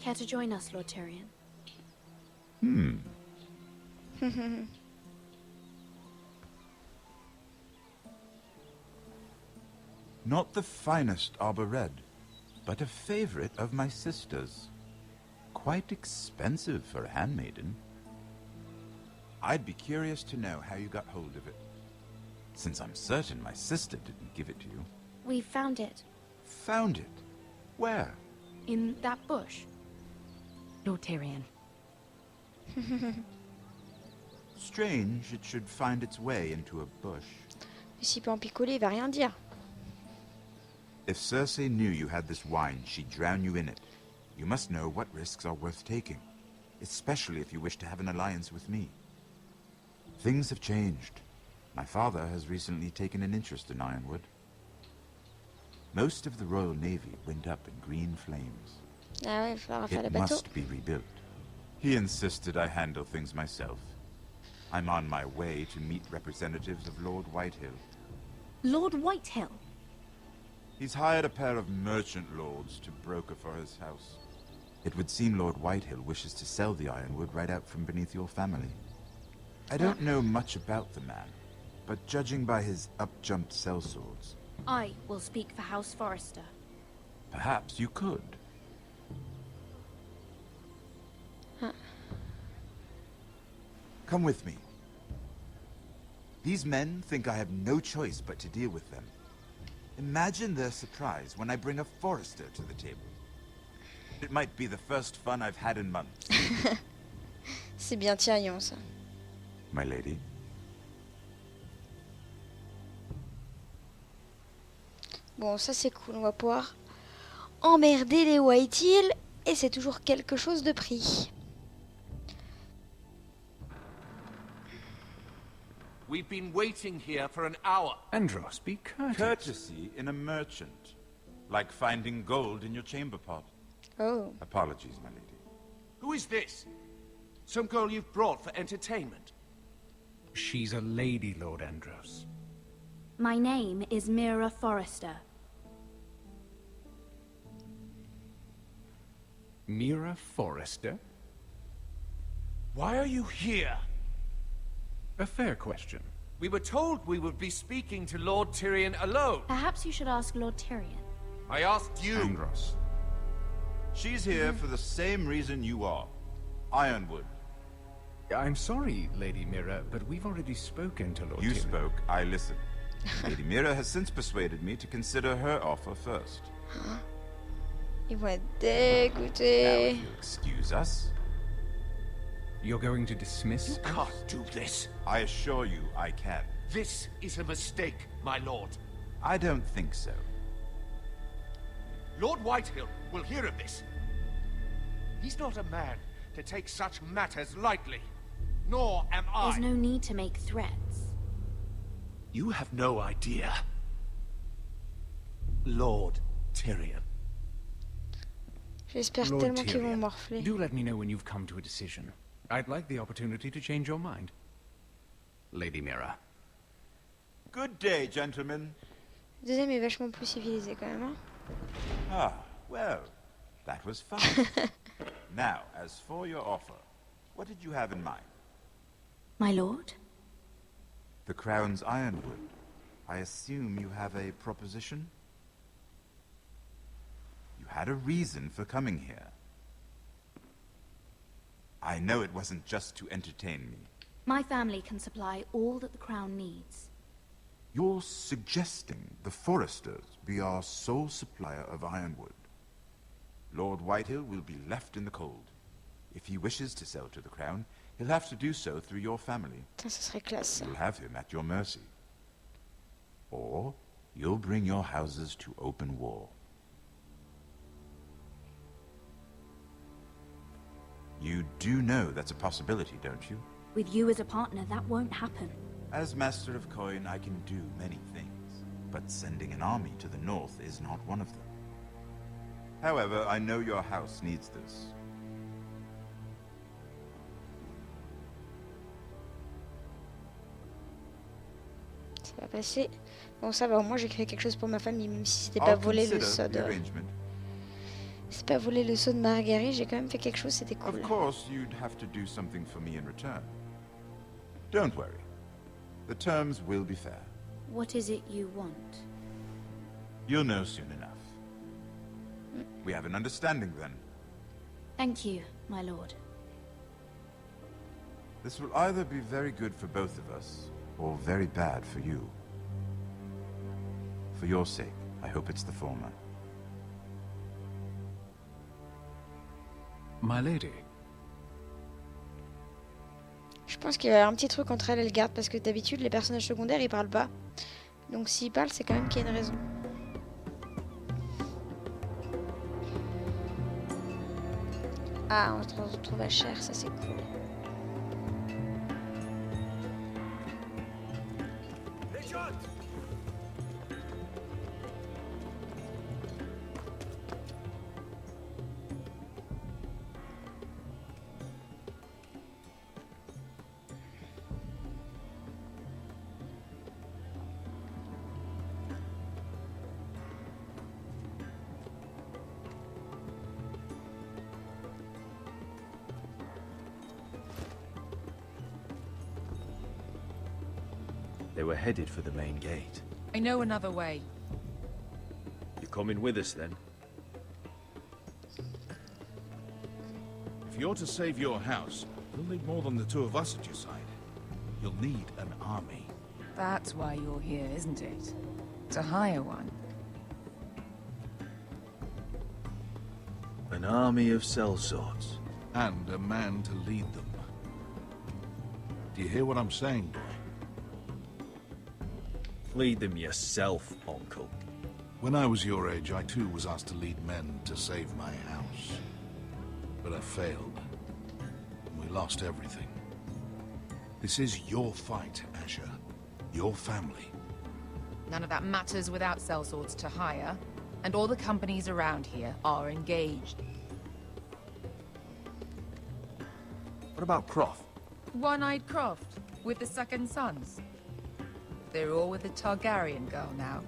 Care to join us, Lord Tyrion? Not the finest arbor red, but a favorite of my sister's. Quite expensive for a handmaiden. I'd be curious to know how you got hold of it, since I'm certain my sister didn't give it to you. We found it. Found it? Where? In that bush. Lord Tyrion. Strange it should find its way into a bush. Mais s'il peut en picoler, il va rien dire. If Cersei knew you had this wine, she'd drown you in it. You must know what risks are worth taking, especially if you wish to have an alliance with me. Things have changed. My father has recently taken an interest in Ironwood. Most of the Royal Navy went up in green flames. Ah ouais, il faudra faire le It bateau. must be rebuilt. He insisted I handle things myself. I'm on my way to meet representatives of Lord Whitehill. Lord Whitehill? He's hired a pair of merchant lords to broker for his house. It would seem Lord Whitehill wishes to sell the ironwood right out from beneath your family. I don't know much about the man, but judging by his up-jumped sellswords, I will speak for House Forrester. perhaps you could. Come with me. These men think I have no choice but to deal with them. Imagine their surprise when I bring a Forrester to the table. It might be the first fun I've had in months. C'est bien Tyrion ça. My lady. Bon, ça c'est cool, on va pouvoir emmerder les Whitehill et c'est toujours quelque chose de pris. We've been waiting here for an hour. Andros, be courteous. Courtesy in a merchant. Like finding gold in your chamber pot. Oh. Apologies, my lady. Who is this? Some girl you've brought for entertainment? She's a lady, Lord Andros. My name is Mira Forrester. Mira Forrester? Why are you here? A fair question. We were told we would be speaking to Lord Tyrion alone. Perhaps you should ask Lord Tyrion. I asked you. Andros. She's here for the same reason you are. Ironwood. I'm sorry, Lady Mira, but we've already spoken to Lord You Tyrion. spoke, I listened. Lady Mira has since persuaded me to consider her offer first. Ils vont être Now, dégoûtés. if you'll excuse us. You're going to dismiss You can't do this. I assure you I can. This is a mistake, my lord. I don't think so. Lord Whitehill will hear of this. He's not a man to take such matters lightly. Nor am I. There's no need to make threats. You have no idea. Lord Tyrion. J'espère Lord tellement qu'ils vont Tyrion, morfler. do let me know when you've come to a decision. I'd like the opportunity to change your mind. Lady Mira. Good day, gentlemen. Le deuxième est vachement plus civilisé quand même. Hein. Ah, well, that was fun. Now, as for your offer, what did you have in mind? My lord? The Crown's Ironwood. I assume you have a proposition? You had a reason for coming here. I know it wasn't just to entertain me. My family can supply all that the Crown needs. You're suggesting the Forresters be our sole supplier of ironwood. Lord Whitehill will be left in the cold. If he wishes to sell to the Crown, he'll have to do so through your family. Putain, ça serait classe ça. You'll have him at your mercy. Or you'll bring your houses to open war. You do know that's a possibility, don't you? With you as a partner, that won't happen. As Master of Coin, I can do many things, but sending an army to the north is not one of them. However, I know your house needs this. Ça va passer. Bon, ça va, au moins j'ai créé quelque chose pour ma famille, même si c'était pas voler le seau de... C'est pas voler le seau de Marguerite, j'ai quand même fait quelque chose, c'était cool. Of course, you'd have to do something for me in return. Don't worry. The terms will be fair. What is it you want? You'll know soon enough. We have an understanding then. Thank you, my lord. This will either be very good for both of us, or very bad for you. For your sake, I hope it's the former. My lady. Je pense qu'il y a un petit truc entre elle et le garde, parce que d'habitude les personnages secondaires ils parlent pas. Donc s'ils parlent, c'est quand même qu'il y a une raison. Ah, on se retrouve à Cher, ça c'est cool. They were headed for the main gate. I know another way. You coming with us then? If you're to save your house, you'll need more than the two of us at your side. You'll need an army. That's why you're here, isn't it? To hire one. An army of sellswords. And a man to lead them. Do you hear what I'm saying, boy? Lead them yourself, Uncle. When I was your age, I too was asked to lead men to save my house. But I failed. And we lost everything. This is your fight, Asher. Your family. None of that matters without sellswords to hire. And all the companies around here are engaged. What about Croft? One-eyed Croft, with the second sons. They're all with the Targaryen girl now.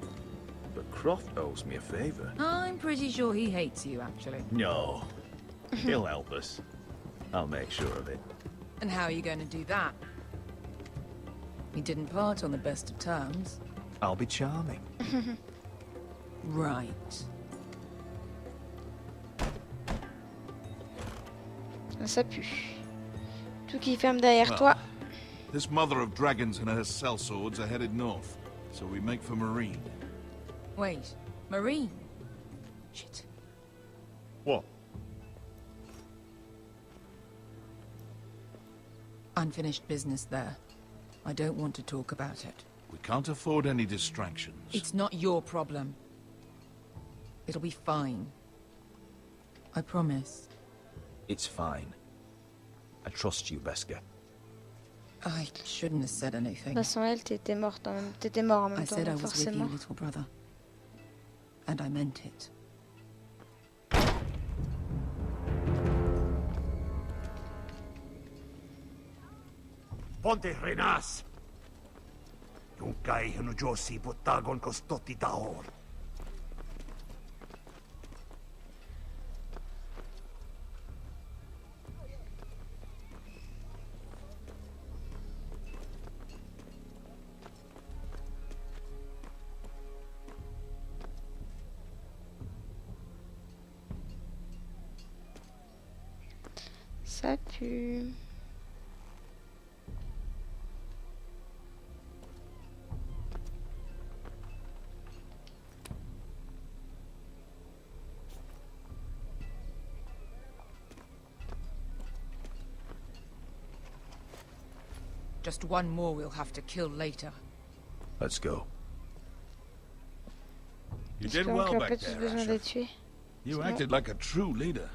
But Croft owes me a favor. I'm pretty sure he hates you, actually. No. He'll help us. I'll make sure of it. And how are you going to do that? He didn't part on the best of terms. I'll be charming. Right. Ça pue. Tout qui ferme derrière toi. This mother of dragons and her sellswords are headed north, so we make for Marine. Wait, Marine? Shit. What? Unfinished business there. I don't want to talk about it. We can't afford any distractions. It's not your problem. It'll be fine. I promise. It's fine. I trust you, Beskar. I shouldn't have said anything. De toute façon, elle, t'étais mort en même I temps, said I donc was with you, forcément. little brother. And I meant it. Ponte renas! Yung kay Josi putagon kostoti taor. Ça pue. Just one more we'll have to kill later. Let's go. You did well Espérons back qu'il a pas tous there, besoin Asher. d'être tué. You Sinon- acted like a true leader.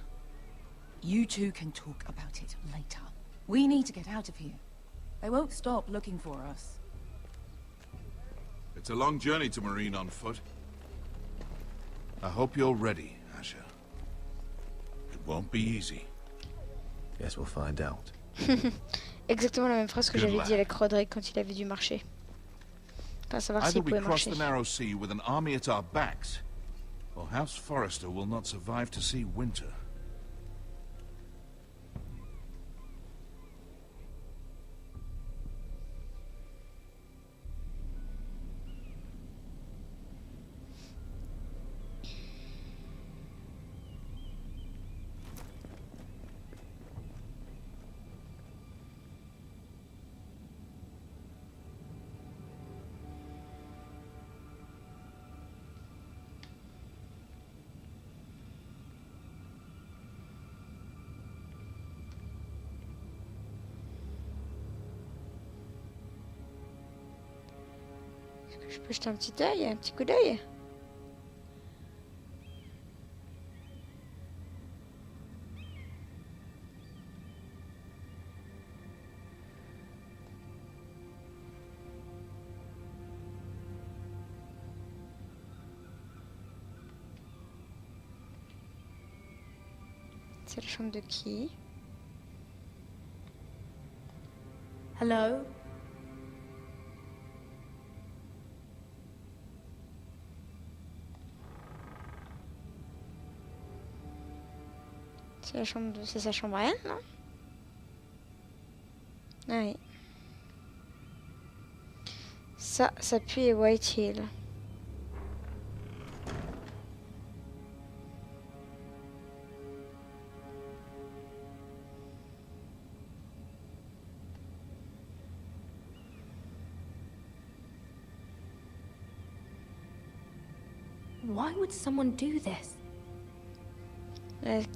You two can talk about it later. We need to get out of here. They won't stop looking for us. It's a long journey to Marine on foot. I hope you're ready, Asher. It won't be easy. Guess we'll find out. Exactement la même phrase que Good j'avais lad. dit avec Roderick quand il avait dû marcher. Pas savoir Either s'il we pouvait cross marcher. the narrow sea with an army at our backs, or House Forrester will not survive to see winter. Je peux jeter un petit œil, un petit coup d'œil. C'est la chambre de qui? Hello? C'est la chambre de... C'est sa chambre à elle, non? Ah oui. Ça pue les White Hill. Why would someone do this?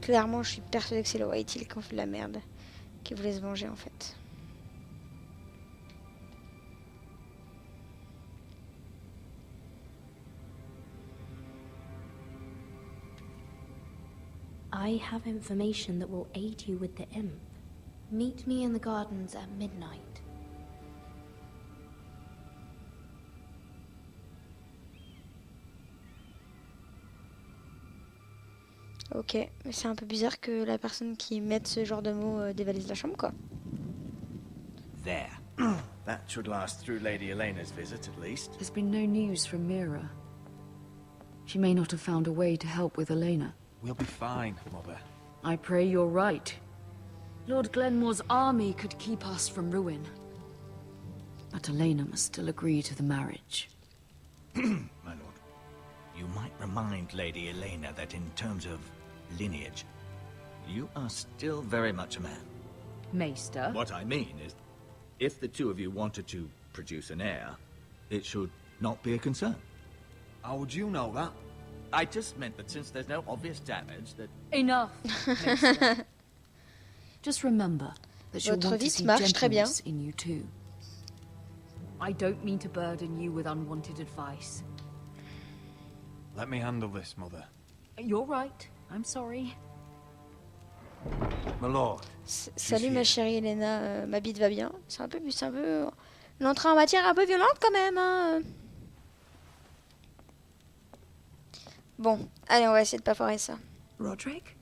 Clairement, je suis persuadée que c'est le White Hill qui ont fait de la merde. Qui voulait se venger, en fait. I have information that will aid you with the imp. Meet me in the gardens at midnight. Ok, mais c'est un peu bizarre que la personne qui mette ce genre de mots dévalise la chambre, quoi. There. That should last through Lady Elena's visit, at least. There's been no news from Mira. She may not have found a way to help with Elena. We'll be fine, Mother. I pray you're right. Lord Glenmore's army could keep us from ruin. But Elena must still agree to the marriage. My lord, you might remind Lady Elena that in terms of lineage, you are still very much a man. Maester? What I mean is, if the two of you wanted to produce an heir, it should not be a concern. How would you know that? I just meant that since there's no obvious damage, that... Enough, Maester. Just remember that you'll Votre want to vice see marche très bien. gentleness in you too. I don't mean to burden you with unwanted advice. Let me handle this, Mother. You're right. I'm sorry. My lord. Salut ma chérie Elena, ma bite va bien. C'est un peu... L'entrée en matière un peu violente quand même, hein. Bon, allez, on va essayer de pas foirer ça. Roderick?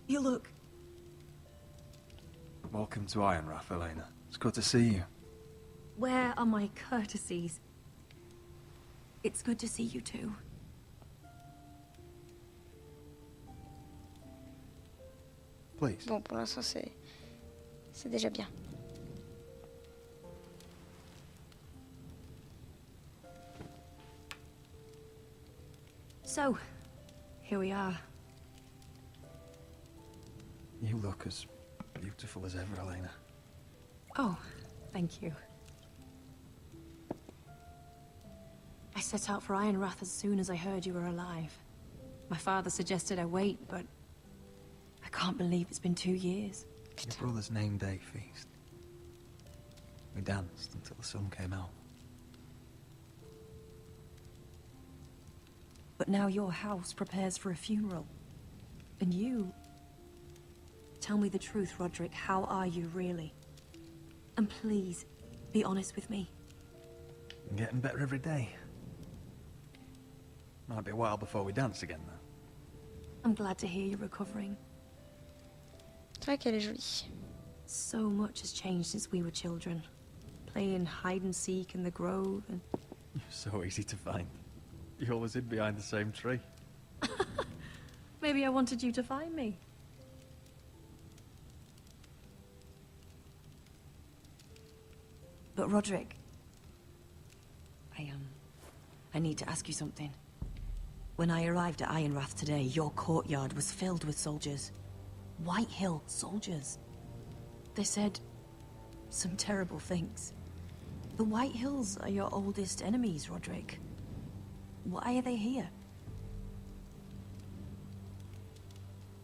You look... Welcome to Ironrath, Elena. It's good to see you. Where are my courtesies? It's good to see you too. Please. Bon, pour l'instant, c'est déjà bien. So, here we are. You look as beautiful as ever, Elena. Oh, thank you. I set out for Ironrath as soon as I heard you were alive. My father suggested I wait, but can't believe it's been 2 years. Your brother's name day feast. We danced until the sun came out. But now your house prepares for a funeral. And you... Tell me the truth, Roderick. How are you, really? And please, be honest with me. I'm getting better every day. Might be a while before we dance again, though. I'm glad to hear you're recovering. C'est vrai qu'elle est jolie. So much has changed since we were children. Playing hide and seek in the grove and... You're so easy to find. You always hid behind the same tree. Maybe I wanted you to find me. But Roderick... I need to ask you something. When I arrived at Ironrath today, your courtyard was filled with soldiers. White Hill soldiers. They said some terrible things. The White Hills are your oldest enemies, Roderick. Why are they here?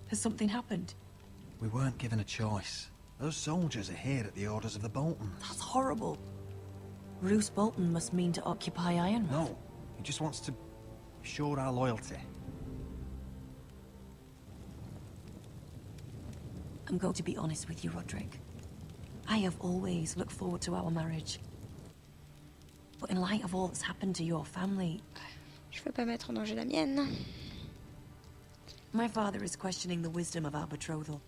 Has something happened? We weren't given a choice. Those soldiers are here at the orders of the Boltons. That's horrible. Roose Bolton must mean to occupy Ironrath. No, he just wants to assure our loyalty. I'm going to be honest with you, Roderick. I have always looked forward to our marriage. But in light of all that's happened to your family... Je veux pas mettre en danger la mienne. My father is questioning the wisdom of our betrothal.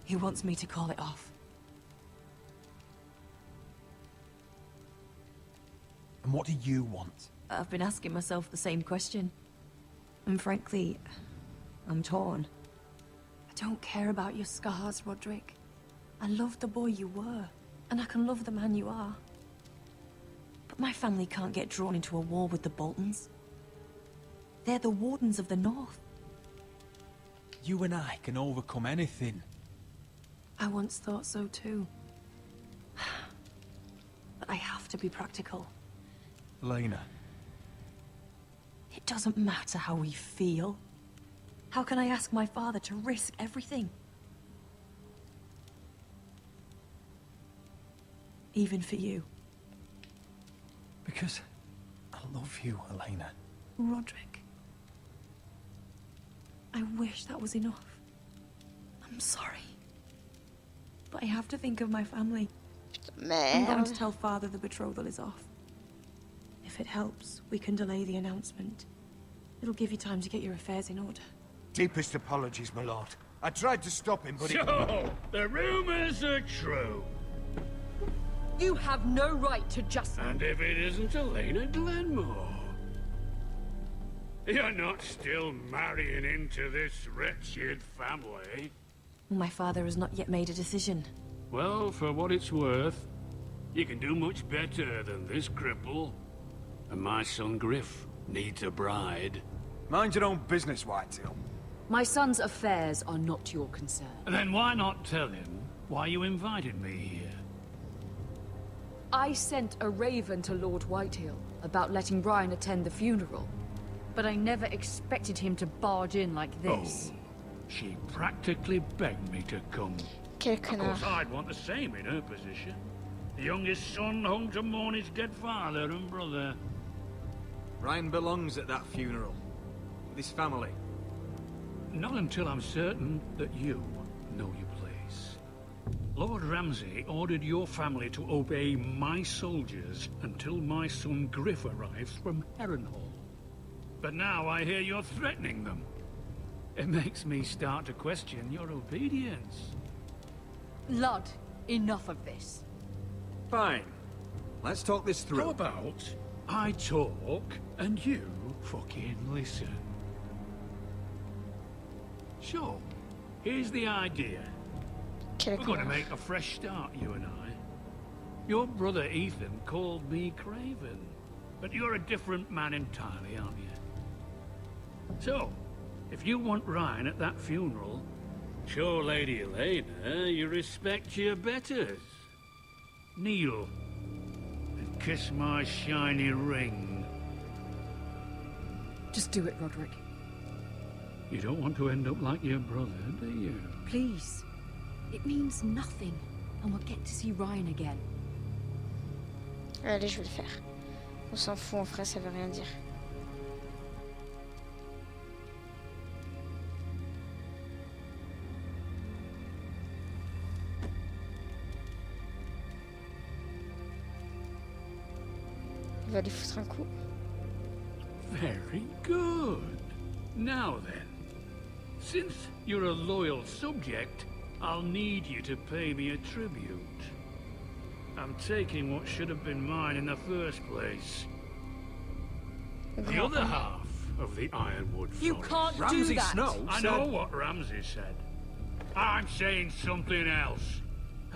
He wants me to call it off. And what do you want? I've been asking myself the same question. And frankly, I'm torn. I don't care about your scars, Roderick. I love the boy you were, and I can love the man you are. But my family can't get drawn into a war with the Boltons. They're the Wardens of the North. You and I can overcome anything. I once thought so too. But I have to be practical. Elena. It doesn't matter how we feel. How can I ask my father to risk everything? Even for you. Because I love you, Elena. Roderick. I wish that was enough. I'm sorry. But I have to think of my family. I'm going to tell Father the betrothal is off. If it helps, we can delay the announcement. It'll give you time to get your affairs in order. Deepest apologies, my lord. I tried to stop him, but So, the rumors are true. You have no right to just... And if it isn't Elena Glenmore? You're not still marrying into this wretched family? My father has not yet made a decision. Well, for what it's worth, you can do much better than this cripple. And my son Griff needs a bride. Mind your own business, Whitetail. My son's affairs are not your concern. Then why not tell him why you invited me here? I sent a raven to Lord Whitehill about letting Brian attend the funeral. But I never expected him to barge in like this. Oh, she practically begged me to come. Of course, I'd want the same in her position. The youngest son home to mourn his dead father and brother. Ryan belongs at that funeral. With his family. Not until I'm certain that you know your place. Lord Ramsay ordered your family to obey my soldiers until my son Griff arrives from Harrenhal. But now I hear you're threatening them. It makes me start to question your obedience. Lud, enough of this. Fine. Let's talk this through. How about I talk and you fucking listen? So, here's the idea. We're going to make a fresh start, you and I. Your brother Ethan called me Craven, but you're a different man entirely, aren't you? So, if you want Ryan at that funeral, show Lady Elena you respect your betters. Kneel and kiss my shiny ring. Just do it, Roderick. You don't want to end up like your brother, do you? Please. It means nothing, and we'll get to see Ryan again. Allez, je vais le faire. On s'en fout, en vrai, ça veut rien dire. Il va lui foutre un coup. Very good. Now then, since you're a loyal subject, I'll need you to pay me a tribute. I'm taking what should have been mine in the first place. The other half of the Ironwood Forest. You can't do that! I know what Ramsay said. I'm saying something else.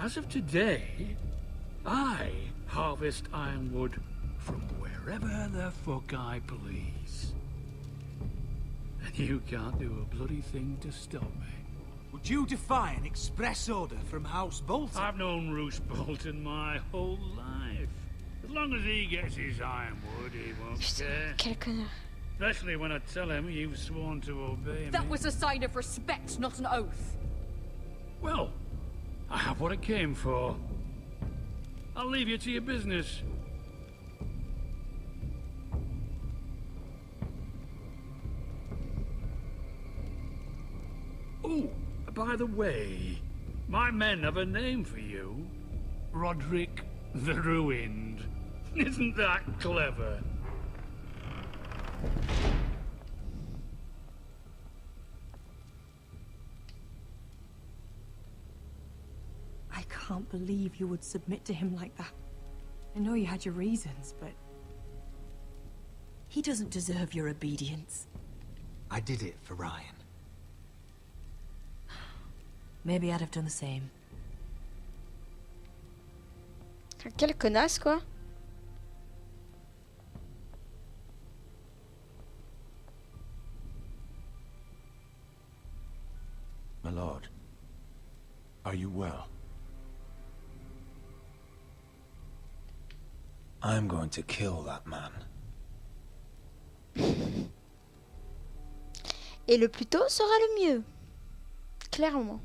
As of today, I harvest ironwood from wherever the fuck I please. And you can't do a bloody thing to stop me. Would you defy an express order from House Bolton? I've known Roose Bolton my whole life. As long as he gets his ironwood, he won't care. Quel connard. Especially when I tell him you've sworn to obey me. That was a sign of respect, not an oath. Well, I have what I came for. I'll leave you to your business. Oh, by the way, my men have a name for you. Roderick the Ruined. Isn't that clever? I can't believe you would submit to him like that. I know you had your reasons, but... he doesn't deserve your obedience. I did it for Ryan. Maybe I'd have done the same. Quelle connasse, quoi. My lord, are you well? I'm going to kill that man. Et le plus tôt sera le mieux. Clairement.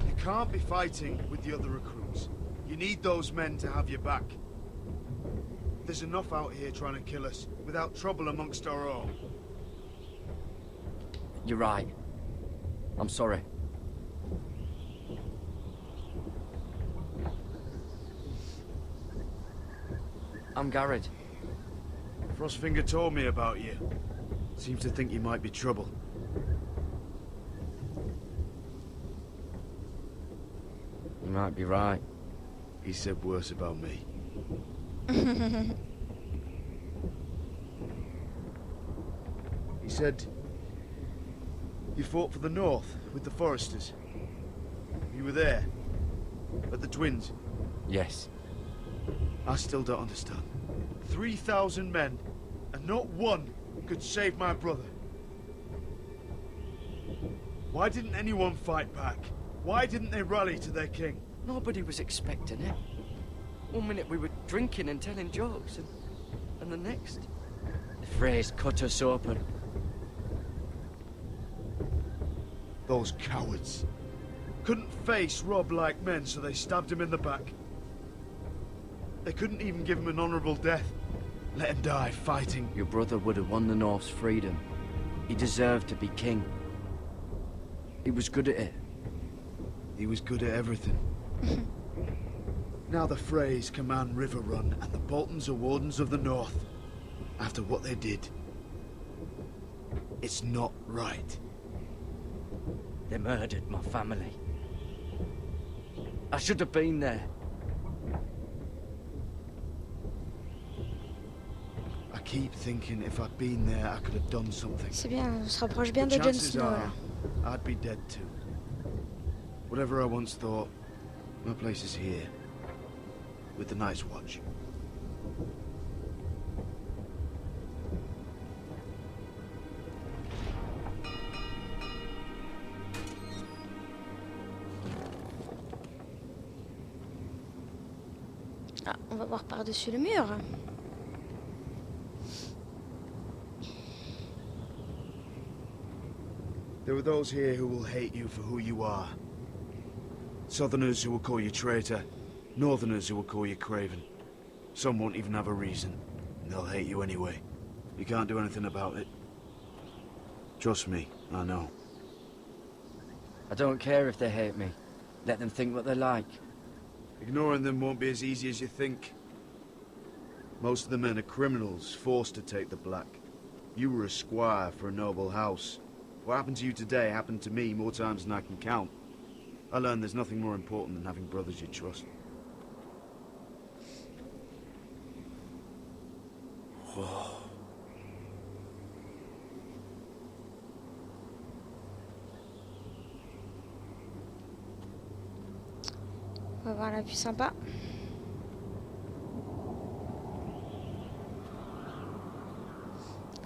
You can't be fighting with the other recruits. You need those men to have your back. There's enough out here trying to kill us, without trouble amongst our own. You're right. I'm sorry. I'm Garrett. Frostfinger told me about you. Seems to think you might be trouble. You might be right. He said worse about me. He said you fought for the North with the Forresters. You were there, at the Twins. Yes. I still don't understand. 3,000 men, and not one could save my brother. Why didn't anyone fight back? Why didn't they rally to their king? Nobody was expecting it. One minute we were drinking and telling jokes, and the next, the phrase cut us open. Those cowards. Couldn't face Rob like men, so they stabbed him in the back. They couldn't even give him an honorable death. Let him die fighting. Your brother would have won the North's freedom. He deserved to be king. He was good at it. He was good at everything. Now the Freys command River Run, and the Boltons are Wardens of the North. After what they did. It's not right. They murdered my family. I should have been there. I keep thinking if I'd been there, I could have done something. C'est bien, on se rapproche bien de Jon Snow là. I'd be dead too. Whatever I once thought, my place is here. With the Night's Watch. va voir par-dessus le mur. There are those here who will hate you for who you are. Southerners who will call you traitor. Northerners who will call you craven. Some won't even have a reason. And they'll hate you anyway. You can't do anything about it. Trust me, I know. I don't care if they hate me. Let them think what they like. Ignoring them won't be as easy as you think. Most of the men are criminals, forced to take the black. You were a squire for a noble house. What happened to you today happened to me more times than I can count. I learned there's nothing more important than having brothers you trust. Whoa. On va voir la plus sympa.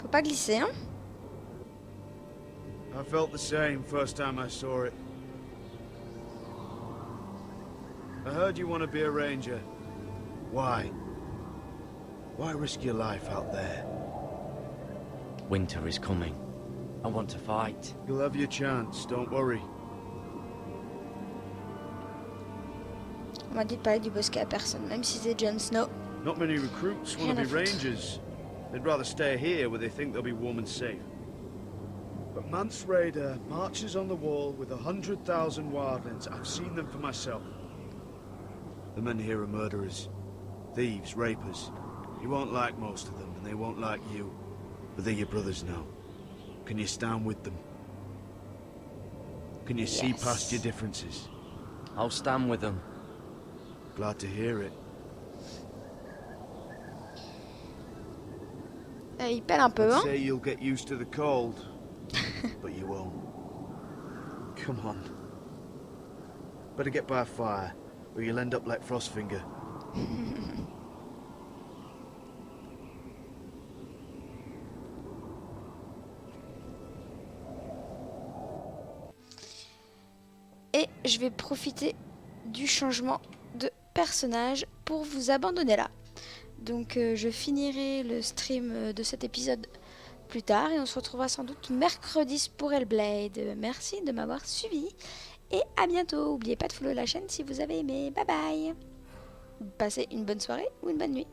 Faut pas glisser, hein? I felt the same first time I saw it. I heard you want to be a ranger. Why? Why risk your life out there? Winter is coming. I want to fight. You'll have your chance, don't worry. On m'a dit de parler du bosquet à personne, même si c'est Jon Snow. Not many recruits want to be rangers. They'd rather stay here where they think they'll be warm and safe. But Mance Raider marches on the wall with 100,000 wildlings. I've seen them for myself. The men here are murderers, thieves, rapers. You won't like most of them, and they won't like you. But they're your brothers now. Can you stand with them? Can you see past your differences? I'll stand with them. Glad to hear it. Il pèle un peu, hein? I'd say you'll get used to the cold, but you won't. Come on. Better get by a fire, or you'll end up like Frostfinger. Et je vais profiter du changement de personnage pour vous abandonner là. Donc je finirai le stream de cet épisode plus tard et on se retrouvera sans doute mercredi pour Hellblade. Merci de m'avoir suivi et à bientôt. N'oubliez pas de follow la chaîne si vous avez aimé. Bye bye. Passez une bonne soirée ou une bonne nuit.